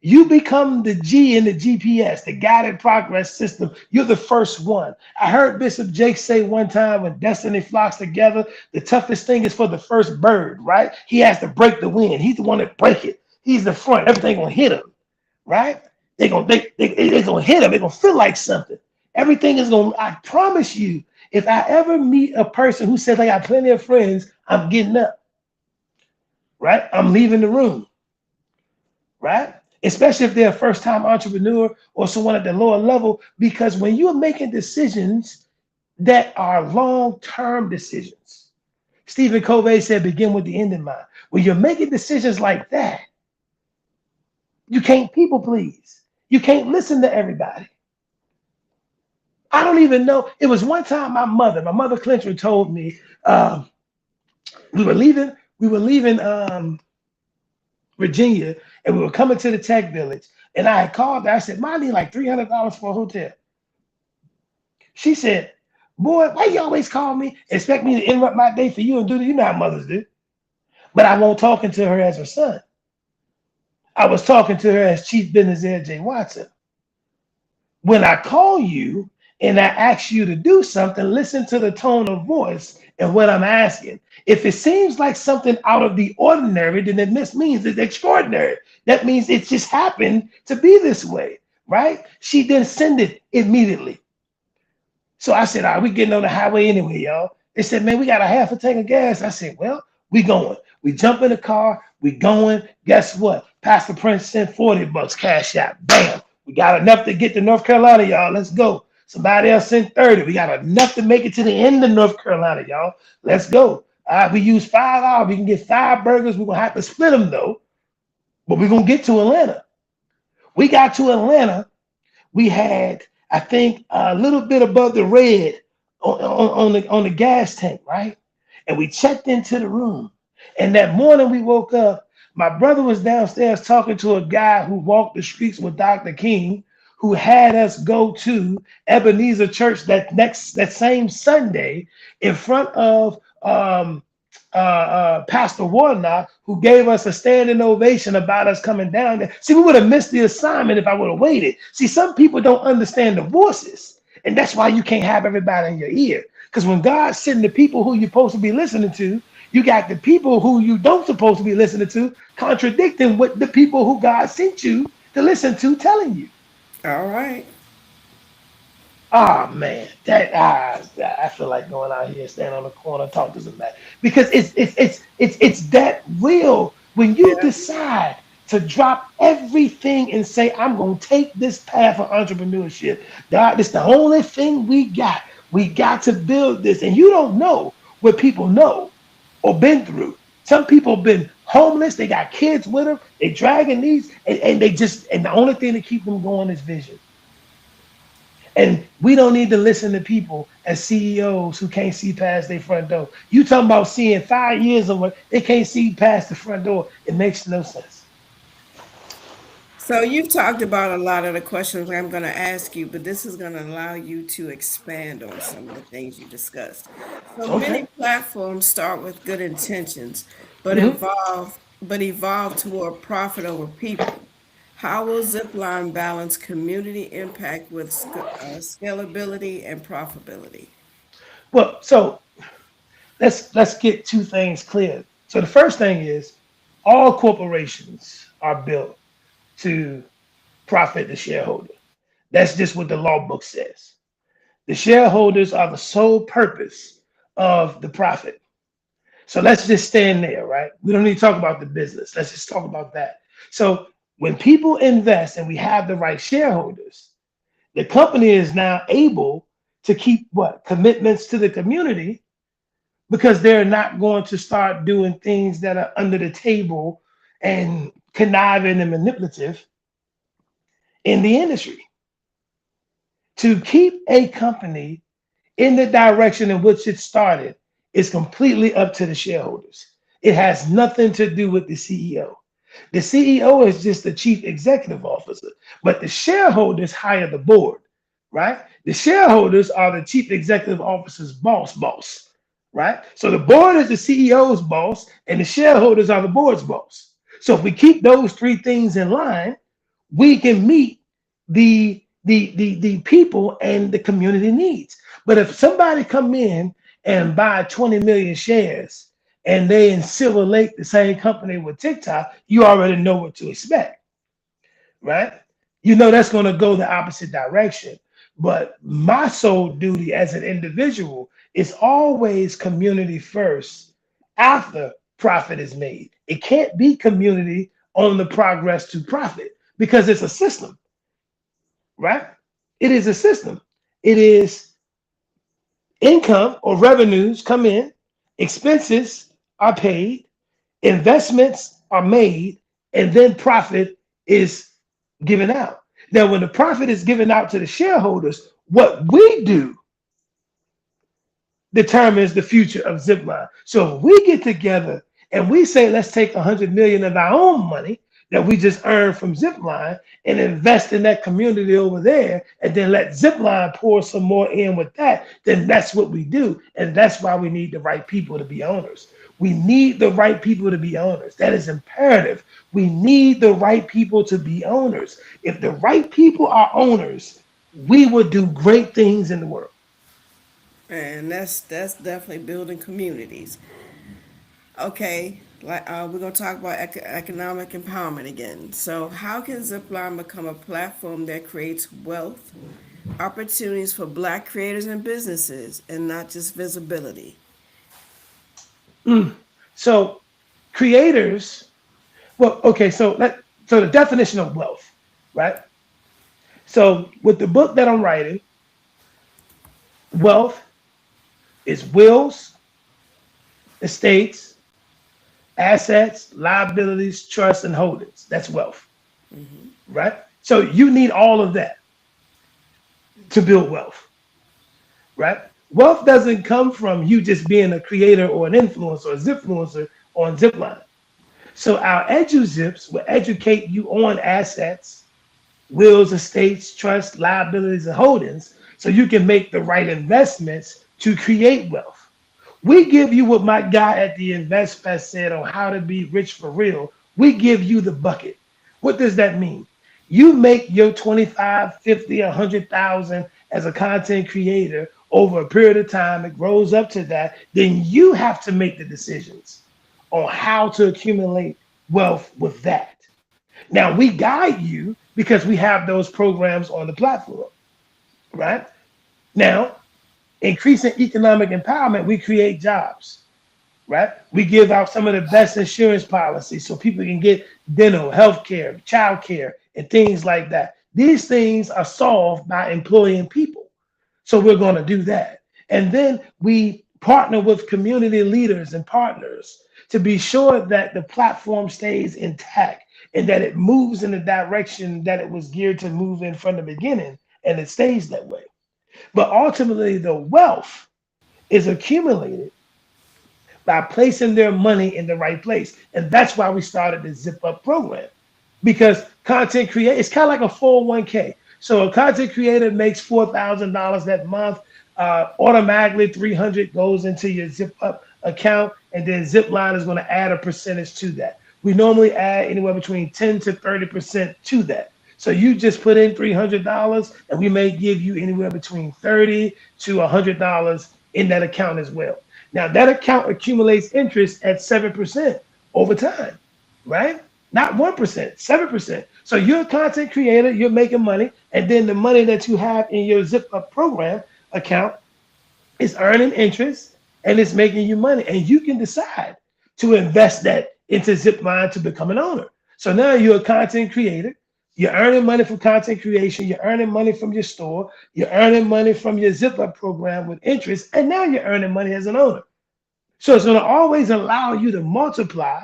you become the G in the GPS, the guided progress system. You're the first one. I heard Bishop Jake say one time when destiny flocks together, the toughest thing is for the first bird, right? He has to break the wind. He's the one that break it. He's the front. Everything gonna hit him, right? They're gonna hit him. They're gonna feel like something. Everything is gonna, I promise you, if I ever meet a person who says I got plenty of friends, I'm getting up, right? I'm leaving the room, right? Especially if they're a first-time entrepreneur or someone at the lower level, because when you're making decisions that are long-term decisions, Stephen Covey said, begin with the end in mind. When you're making decisions like that, you can't people please. You can't listen to everybody. I don't even know. It was one time my mother Clinton told me we were leaving Virginia, and we were coming to the tech village. And I had called her. I said, "Mom, I need like $300 for a hotel." She said, "Boy, why you always call me, expect me to interrupt my day for you and do the, you know how mothers do." But I won't talking to her as her son. I was talking to her as Chief Business Ed J. Watson. When I call you and I ask you to do something, listen to the tone of voice and what I'm asking. If it seems like something out of the ordinary, then it means it's extraordinary. That means it just happened to be this way, right? She didn't send it immediately. So I said, all right, we're getting on the highway anyway, y'all. They said, man, we got a half a tank of gas. I said, well, we going. We jump in the car, we going. Guess what? Pastor Prince sent $40 cash out. Bam. We got enough to get to North Carolina, y'all. Let's go. Somebody else sent 30. We got enough to make it to the end of North Carolina, y'all. Let's go. We use $5. We can get 5 burgers. We're gonna have to split them though, but we're gonna get to Atlanta. We got to Atlanta. We had, I think, a little bit above the red on the gas tank, right? And we checked into the room. And that morning we woke up. My brother was downstairs talking to a guy who walked the streets with Dr. King, who had us go to Ebenezer Church that same Sunday in front of Pastor Warnock, who gave us a standing ovation about us coming down there. See, we would have missed the assignment if I would have waited. See, some people don't understand the voices, and that's why you can't have everybody in your ear. Because when God's sending the people who you're supposed to be listening to, you got the people who you don't supposed to be listening to contradicting what the people who God sent you to listen to telling you. All right. Oh man, that I feel like going out here, stand on the corner, talk to somebody because it's that real when you Yeah. decide to drop everything and say, I'm gonna take this path of entrepreneurship. God, it's the only thing we got. We got to build this, and you don't know what people know or been through. Some people have been homeless, they got kids with them, they dragging these, and they just and the only thing to keep them going is vision. And we don't need to listen to people as CEOs who can't see past their front door. You talking about seeing 5 years of what they can't see past the front door. It makes no sense. So you've talked about a lot of the questions I'm going to ask you, but this is going to allow you to expand on some of the things you discussed. So many Okay. platforms start with good intentions, Mhm. but evolve toward profit over people. How will Zipline balance community impact with scalability and profitability? Well, so let's get two things clear. So the first thing is all corporations are built to profit the shareholder. That's just what the law book says. The shareholders are the sole purpose of the profit. So let's just stand there, right? We don't need to talk about the business. Let's just talk about that. So when people invest and we have the right shareholders, the company is now able to keep what commitments to the community because they're not going to start doing things that are under the table and conniving and manipulative in the industry. To keep a company in the direction in which it started is completely up to the shareholders. It has nothing to do with the CEO. The CEO is just the chief executive officer, but the shareholders hire the board, right? The shareholders are the chief executive officer's boss, right? So the board is the CEO's boss, and the shareholders are the board's boss. So if we keep those three things in line, we can meet the people and the community needs. But if somebody come in and buy 20 million shares and they in Silver Lake, the same company with TikTok, you already know what to expect, right? You know that's going to go the opposite direction. But my sole duty as an individual is always community first after profit is made. It can't be community on the progress to profit because it's a system, right? It is a system. It is income or revenues come in, expenses are paid, investments are made, and then profit is given out. Now, when the profit is given out to the shareholders, what we do determines the future of Zipline. So if we get together and we say, let's take 100 million of our own money that we just earned from Zipline and invest in that community over there, and then let Zipline pour some more in with that, then that's what we do. And that's why we need the right people to be owners. We need the right people to be owners. That is imperative. We need the right people to be owners. If the right people are owners, we will do great things in the world. And that's definitely building communities. Okay, like we're gonna talk about economic empowerment again. So, how can Zipline become a platform that creates wealth opportunities for Black creators and businesses, and not just visibility. Mm. So creators, well, okay, so the definition of wealth, right? So with the book that I'm writing, wealth is wills, estates, assets, liabilities, trusts, and holdings. That's wealth, right? So you need all of that to build wealth, right? Wealth doesn't come from you just being a creator or an influencer or zipfluencer on Zipline. So our EduZips will educate you on assets, wills, estates, trusts, liabilities, and holdings so you can make the right investments to create wealth. We give you what my guy at the Invest Fest said on how to be rich for real. We give you the bucket. What does that mean? You make your 25, 50, 100,000 as a content creator over a period of time, it grows up to that, then you have to make the decisions on how to accumulate wealth with that. Now we guide you because we have those programs on the platform, right? Now, increasing economic empowerment, we create jobs, right? We give out some of the best insurance policies so people can get dental, healthcare, childcare, and things like that. These things are solved by employing people. So we're going to do that. And then we partner with community leaders and partners to be sure that the platform stays intact and that it moves in the direction that it was geared to move in from the beginning, and it stays that way. But ultimately, the wealth is accumulated by placing their money in the right place. And that's why we started the Zip Up program. Because content create it's kind of like a 401k. So a content creator makes $4,000 that month. Automatically 300 goes into your Zip Up account, and then Zipline is going to add a percentage to that. We normally add anywhere between 10 to 30% to that. So you just put in $300, and we may give you anywhere between 30 to $100 in that account as well. Now that account accumulates interest at 7% over time, right? Not 1%, 7%. So you're a content creator, you're making money, and then the money that you have in your Zip Up program account is earning interest and it's making you money. And you can decide to invest that into Zipline to become an owner. So now you're a content creator, you're earning money from content creation, you're earning money from your store, you're earning money from your Zip Up program with interest, and now you're earning money as an owner. So it's going to always allow you to multiply,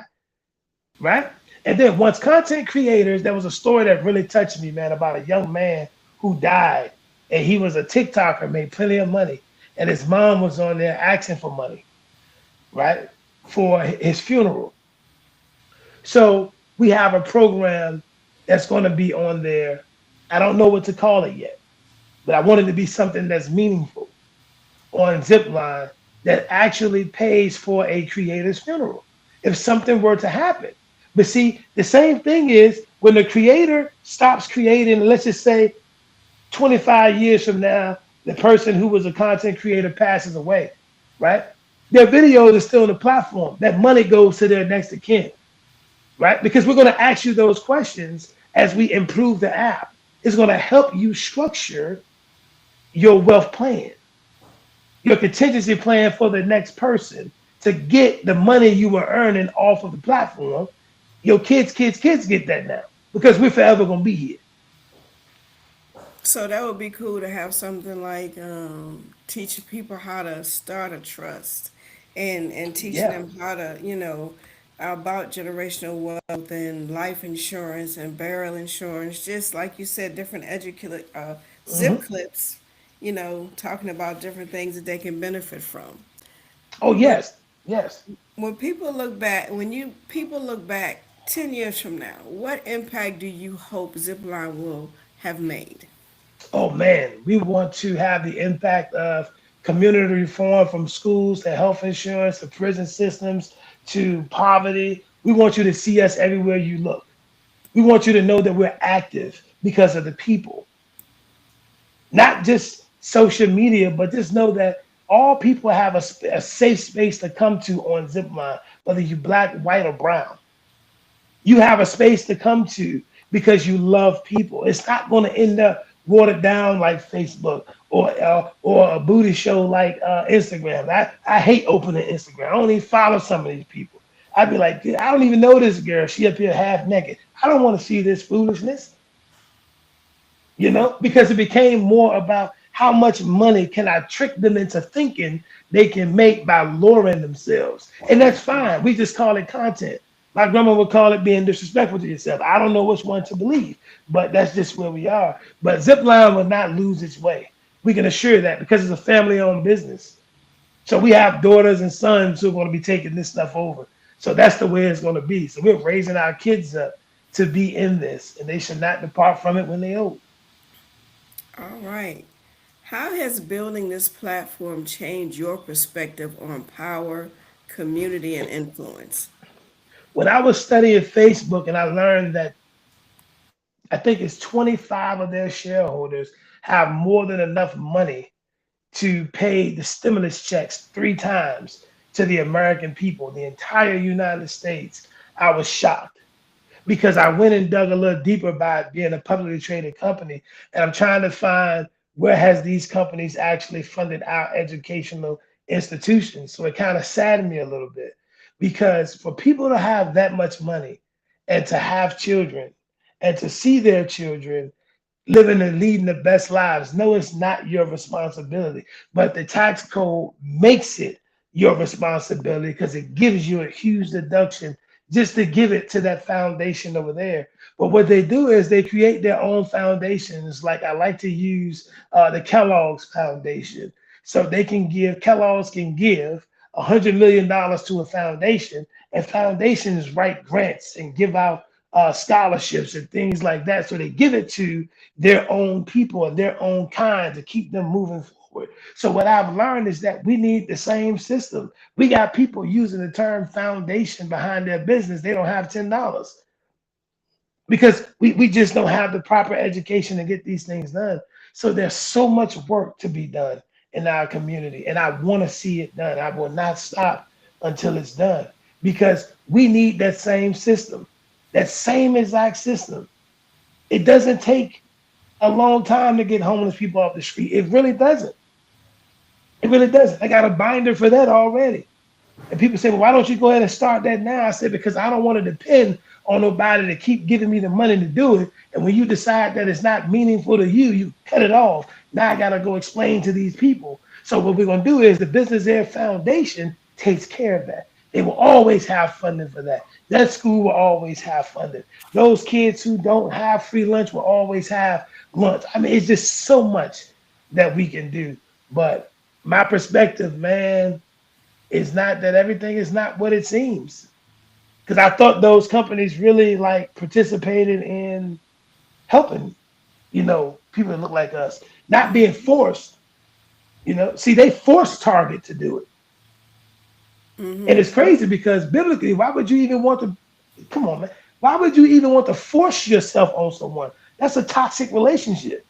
right? And then once content creators, there was a story that really touched me, man, about a young man who died, and he was a TikToker, made plenty of money, and his mom was on there asking for money, right, for his funeral. So we have a program that's going to be on there. I don't know what to call it yet, but I want it to be something that's meaningful on Zipline that actually pays for a creator's funeral if something were to happen. But see, the same thing is when the creator stops creating, let's just say 25 years from now, the person who was a content creator passes away, right? Their videos are still on the platform. That money goes to their next of kin, right? Because we're going to ask you those questions as we improve the app. It's going to help you structure your wealth plan, your contingency plan for the next person to get the money you were earning off of the platform. Your kids get that now because we're forever going to be here. So that would be cool to have something like teaching people how to start a trust, and teaching Yeah. them how to, about generational wealth and life insurance and burial insurance. Just like you said, different zip Mhm. clips, talking about different things that they can benefit from. Oh, When yes. Yes. when you people look back 10 years from now, what impact do you hope Zipline will have made? Oh man, we want to have the impact of community reform from schools to health insurance to prison systems to poverty. We want you to see us everywhere you look. We want you to know that we're active because of the people, not just social media, but just know that all people have a safe space to come to on Zipline, whether you black, white, or brown. You have a space to come to because you love people. It's not going to end up watered down like Facebook or a booty show like Instagram. I hate opening Instagram. I don't even follow some of these people. I'd be like, I don't even know this girl. She up here half naked. I don't want to see this foolishness, because it became more about how much money can I trick them into thinking they can make by luring themselves. And that's fine. We just call it content. My grandma would call it being disrespectful to yourself. I don't know which one to believe, but that's just where we are. But Zipline will not lose its way. We can assure that because it's a family owned business. So we have daughters and sons who are going to be taking this stuff over. So that's the way it's going to be. So we're raising our kids up to be in this, and they should not depart from it when they old. All right. How has building this platform changed your perspective on power, community, and influence? When I was studying Facebook and I learned that I think it's 25 of their shareholders have more than enough money to pay the stimulus checks 3 times to the American people, the entire United States, I was shocked because I went and dug a little deeper by it being a publicly traded company, and I'm trying to find where has these companies actually funded our educational institutions. So it kind of saddened me a little bit because for people to have that much money and to have children and to see their children living and leading the best lives. No, it's not your responsibility, but the tax code makes it your responsibility because it gives you a huge deduction just to give it to that foundation over there. But what they do is they create their own foundations. Like I like to use the Kellogg's Foundation. So they can give, Kellogg's can give $100 million to a foundation, and foundations write grants and give out scholarships and things like that. So they give it to their own people and their own kind to keep them moving forward. So what I've learned is that we need the same system. We got people using the term foundation behind their business. They don't have $10 because we just don't have the proper education to get these things done. So there's so much work to be done in our community, and I want to see it done. I will not stop until it's done because we need that same system, that same exact system. It doesn't take a long time to get homeless people off the street. It really doesn't. It really doesn't. I got a binder for that already. And people say, well, why don't you go ahead and start that now? I said, because I don't want to depend on nobody to keep giving me the money to do it. And when you decide that it's not meaningful to you, you cut it off. Now I got to go explain to these people. So what we're going to do is the Business Air Foundation takes care of that. They will always have funding for that. That school will always have funding. Those kids who don't have free lunch will always have lunch. I mean, it's just so much that we can do. But my perspective, man, is not that everything is not what it seems. Because I thought those companies really like participated in helping, people that look like us, not being forced. See, they forced Target to do it. And Mm-hmm. it's crazy because biblically, why would you even want to, come on, man, why would you even want to force yourself on someone? That's a toxic relationship.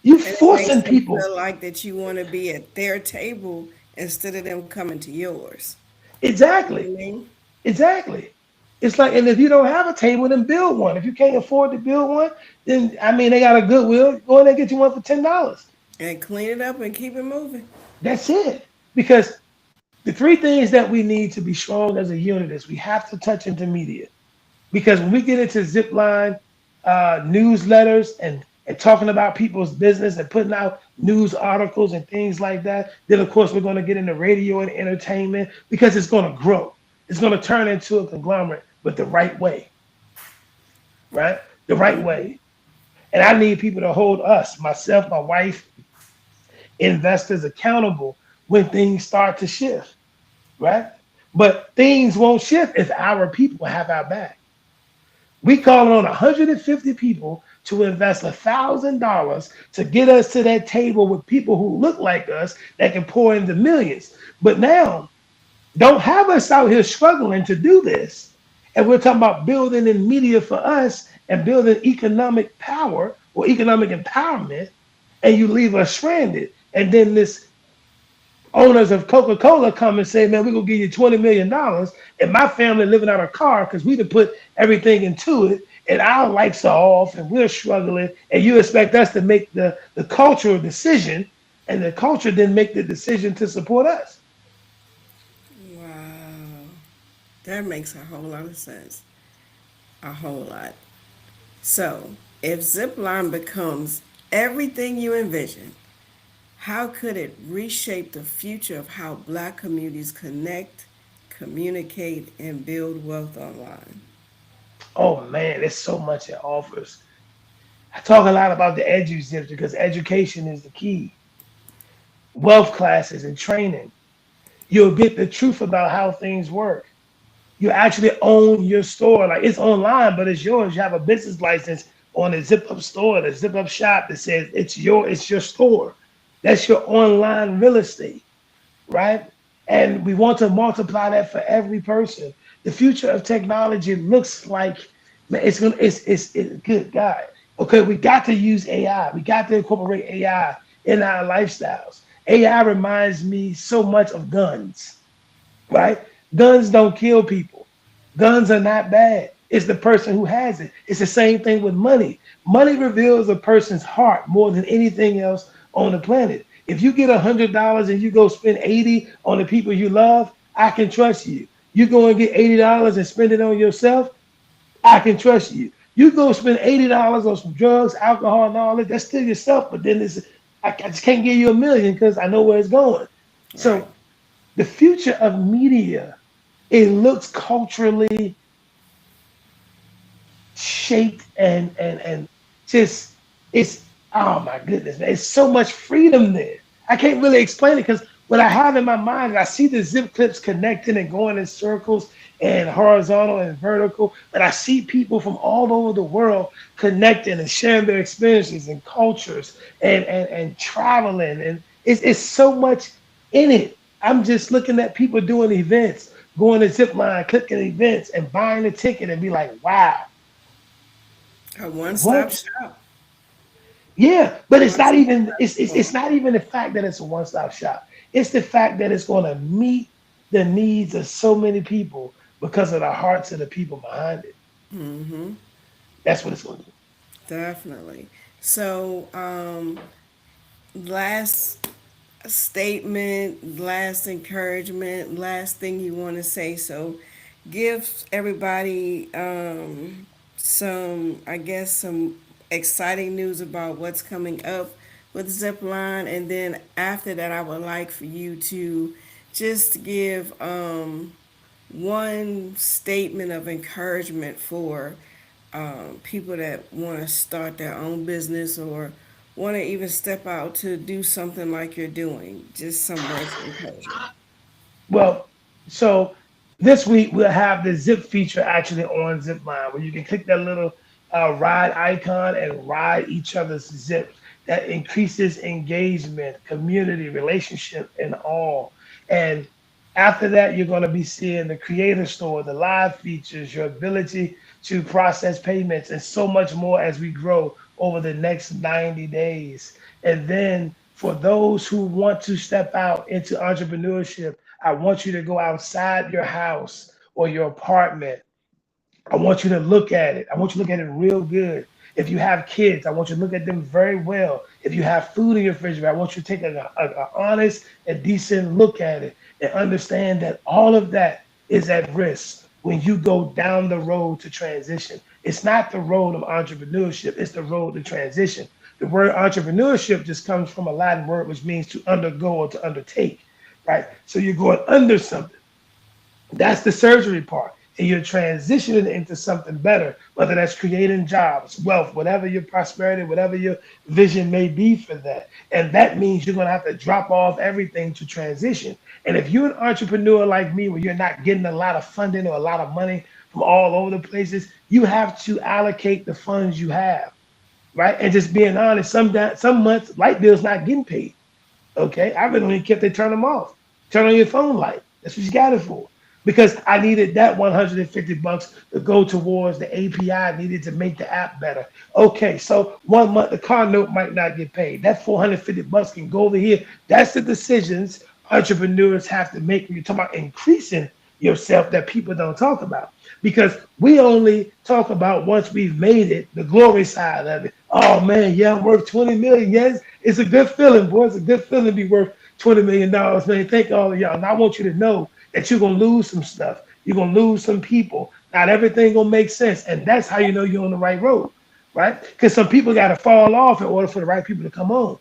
You And it makes forcing them people. feel like that you want to be at their table instead of them coming to yours. You know Exactly. what I mean? Exactly. It's like, and if you don't have a table, then build one. If you can't afford to build one, then I mean, they got a Goodwill. Go in there and get you one for $10. And clean it up and keep it moving. That's it. Because the three things that we need to be strong as a unit is we have to touch into media. Because when we get into Zipline newsletters and talking about people's business and putting out news articles and things like that, then of course we're going to get into radio and entertainment because it's going to grow. It's going to turn into a conglomerate, but the right way, right? The right Mm-hmm. way. And I need people to hold us, myself, my wife, investors accountable when things start to shift, right? But things won't shift if our people have our back. We call on 150 people to invest $1,000 to get us to that table with people who look like us that can pour into millions. But now, don't have us out here struggling to do this. And we're talking about building in media for us and building economic power or economic empowerment, and you leave us stranded. And then this owners of Coca-Cola come and say, man, we're gonna give you $20 million, and my family living out a car because we done put everything into it, and our lights are off and we're struggling, and you expect us to make the cultural decision, and the culture then make the decision to support us. Wow. That makes a whole lot of sense. A whole lot. So, if Zipline becomes everything you envision, how could it reshape the future of how Black communities connect, communicate, and build wealth online? Oh man, there's so much it offers. I talk a lot about the edu because education is the key. Wealth classes and training. You'll get the truth about how things work. You actually own your store. Like it's online, but it's yours. You have a business license on a zip up store, the zip up shop that says it's your store. That's your online real estate, right? And we want to multiply that for every person. The future of technology looks like man, it's good God. Okay, we got to use AI. We got to incorporate AI in our lifestyles. AI reminds me so much of guns, right? Guns don't kill people. Guns are not bad. It's the person who has it. It's the same thing with money. Money reveals a person's heart more than anything else on the planet. If you get $100 and you go spend 80 on the people you love, I can trust you. You go and get $80 and spend it on yourself, I can trust you. You go spend $80 on some drugs, alcohol, and all that. That's still yourself, but then I just can't give you a million because I know where it's going. Right. So the future of media, it looks culturally shaped and just it's oh my goodness, man. It's so much freedom there. I can't really explain it because what I have in my mind is I see the zip clips connecting and going in circles and horizontal and vertical, but I see people from all over the world connecting and sharing their experiences and cultures and traveling and it's so much in it. I'm just looking at people doing events, going to zip line, clicking events and buying a ticket and be like, wow, A one stop what? shop. Yeah, but it's One not stop even it's platform. not even the fact that it's a one-stop shop. It's the fact that it's going to meet the needs of so many people because of the hearts of the people behind it. Mm-hmm. That's what it's going to do. Definitely. So, last statement, last encouragement, last thing you want to say. So, give everybody some, I guess, some exciting news about what's coming up with Zipline. And then after that, I would like for you to just give one statement of encouragement for people that want to start their own business or want to even step out to do something like you're doing. Just some words of encouragement. Well, so this week we'll have the zip feature actually on Zipline where you can click that little ride icon and ride each other's zips. That increases engagement, community, relationship, and all. And after that, you're going to be seeing the creator store, the live features, your ability to process payments, and so much more as we grow over the next 90 days. And then for those who want to step out into entrepreneurship, I want you to go outside your house or your apartment. I want you to look at it. I want you to look at it real good. If you have kids, I want you to look at them very well. If you have food in your refrigerator, I want you to take a honest and decent look at it and understand that all of that is at risk when you go down the road to transition. It's not the road of entrepreneurship, it's the road to transition. The word entrepreneurship just comes from a Latin word which means to undergo or to undertake, right? So you're going under something. That's the surgery part. And you're transitioning into something better, whether that's creating jobs, wealth, whatever your prosperity, whatever your vision may be for that. And that means you're going to have to drop off everything to transition. And if you're an entrepreneur like me, where you're not getting a lot of funding or a lot of money from all over the places, you have to allocate the funds you have, right? And just being honest, some months light bills not getting paid. Okay, I really only kept it turn them off. Turn on your phone light. That's what you got it for. Because I needed that 150 bucks to go towards the API needed to make the app better. Okay, so 1 month the car note might not get paid. That 450 bucks can go over here. That's the decisions entrepreneurs have to make when you're talking about increasing yourself that people don't talk about, because we only talk about once we've made it, the glory side of it. Oh man, yeah, I'm worth 20 million. Yes, it's a good feeling, boy. It's a good feeling to be worth $20 million, man. Thank all of y'all. And I want you to know that you're gonna lose some stuff. You're gonna lose some people. Not everything gonna make sense, and that's how you know you're on the right road, right? Because some people got to fall off in order for the right people to come on,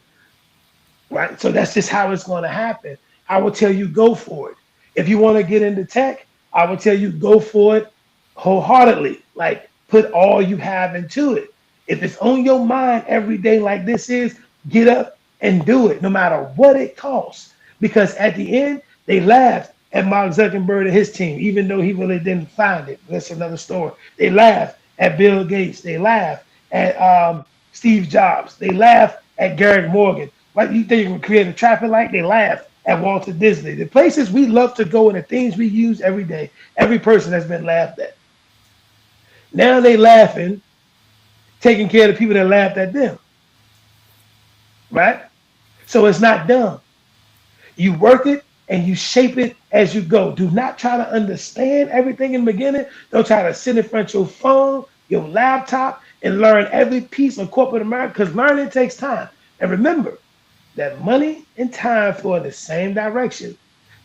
right? So that's just how it's going to happen. I will tell you, go for it. If you want to get into tech, I will tell you, go for it wholeheartedly. Like, put all you have into it. If it's on your mind every day, like this is, get up and do it, no matter what it costs. Because at the end, they laughed at Mark Zuckerberg and his team, even though he really didn't find it. That's another story. They laughed at Bill Gates. They laughed at Steve Jobs. They laughed at Garrett Morgan. Like, you think you can create a traffic light? They laugh at Walter Disney. The places we love to go and the things we use every day, every person has been laughed at. Now they laughing, taking care of the people that laughed at them, right? So it's not dumb. You work it and you shape it as you go. Do not try to understand everything in the beginning. Don't try to sit in front of your phone, your laptop, and learn every piece of corporate America, because learning takes time. And remember, that money and time flow in the same direction.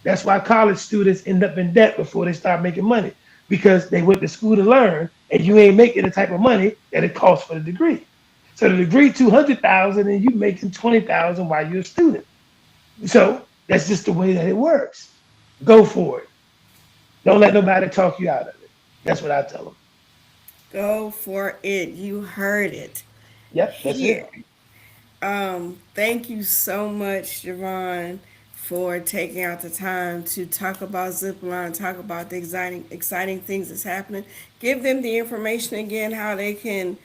That's why college students end up in debt before they start making money, because they went to school to learn, and you ain't making the type of money that it costs for the degree. So the degree 200,000, and you making 20,000 while you're a student. So that's just the way that it works. Go for it. Don't let nobody talk you out of it. That's what I tell them. Go for it. You heard it Yep, that's here. it. Thank you so much, Javon, for taking out the time to talk about Zipline, talk about the exciting things that's happening. Give them the information again, how they can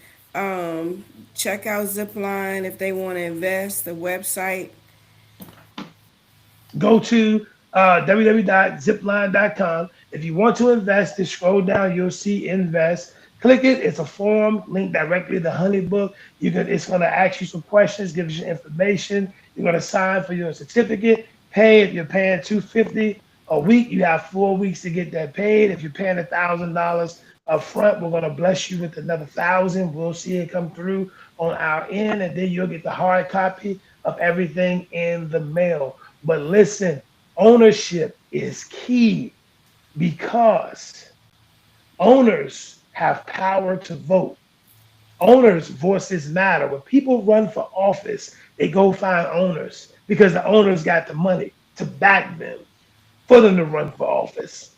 check out Zipline if they want to invest, the website. Go to www.zipline.com. If you want to invest, just scroll down, you'll see invest. Click it. It's a form linked directly to Honeybook. It's going to ask you some questions, give you information. You're going to sign for your certificate. Pay. If you're paying $250 a week, you have 4 weeks to get that paid. If you're paying $1,000 up front, we're going to bless you with another 1,000. We'll see it come through on our end, and then you'll get the hard copy of everything in the mail. But listen, ownership is key, because owners have power to vote. Owners' voices matter. When people run for office, they go find owners, because the owners got the money to back them for them to run for office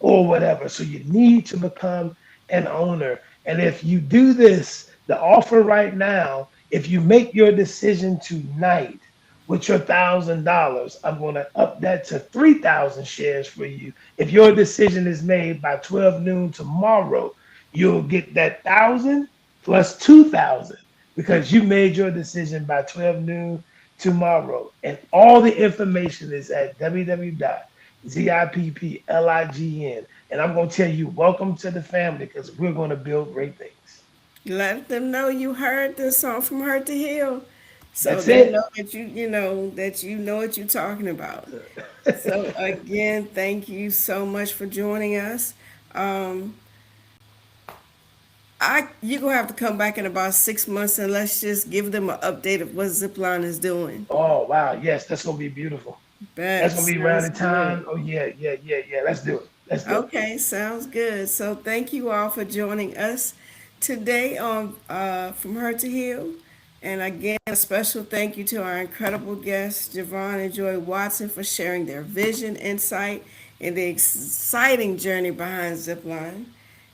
or whatever. So you need to become an owner. And if you do this, the offer right now, if you make your decision tonight with your $1,000, I'm going to up that to 3,000 shares for you. If your decision is made by 12 noon tomorrow, you'll get that 1,000 plus 2,000, because you made your decision by 12 noon tomorrow. And all the information is at www.zipplighn. And I'm going to tell you, welcome to the family, because we're going to build great things. Let them know you heard this song from Hurt to Heal, so That's they know it. that you know what you're talking about. So again, thank you so much for joining us. Um, I you gonna have to come back in about 6 months and let's just give them an update of what Zipline is doing. Oh, wow. Yes, that's going to be beautiful. That That's going to be around sounds the good. time. Oh, yeah, yeah, yeah, yeah. Let's do it. Let's do it. Okay, sounds good. So thank you all for joining us today on From Her to Heal. And again, a special thank you to our incredible guests, Javon and Joy Watson, for sharing their vision, insight, and the exciting journey behind Zipline.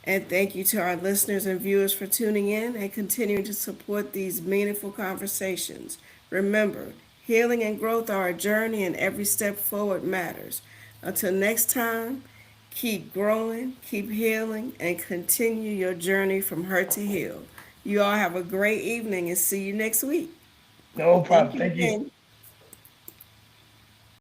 And thank you to our listeners and viewers for tuning in and continuing to support these meaningful conversations. Remember, healing and growth are a journey, and every step forward matters. Until next time, keep growing, keep healing, and continue your journey from hurt to heal. You all have a great evening and see you next week. No Thank problem. you Thank you. again.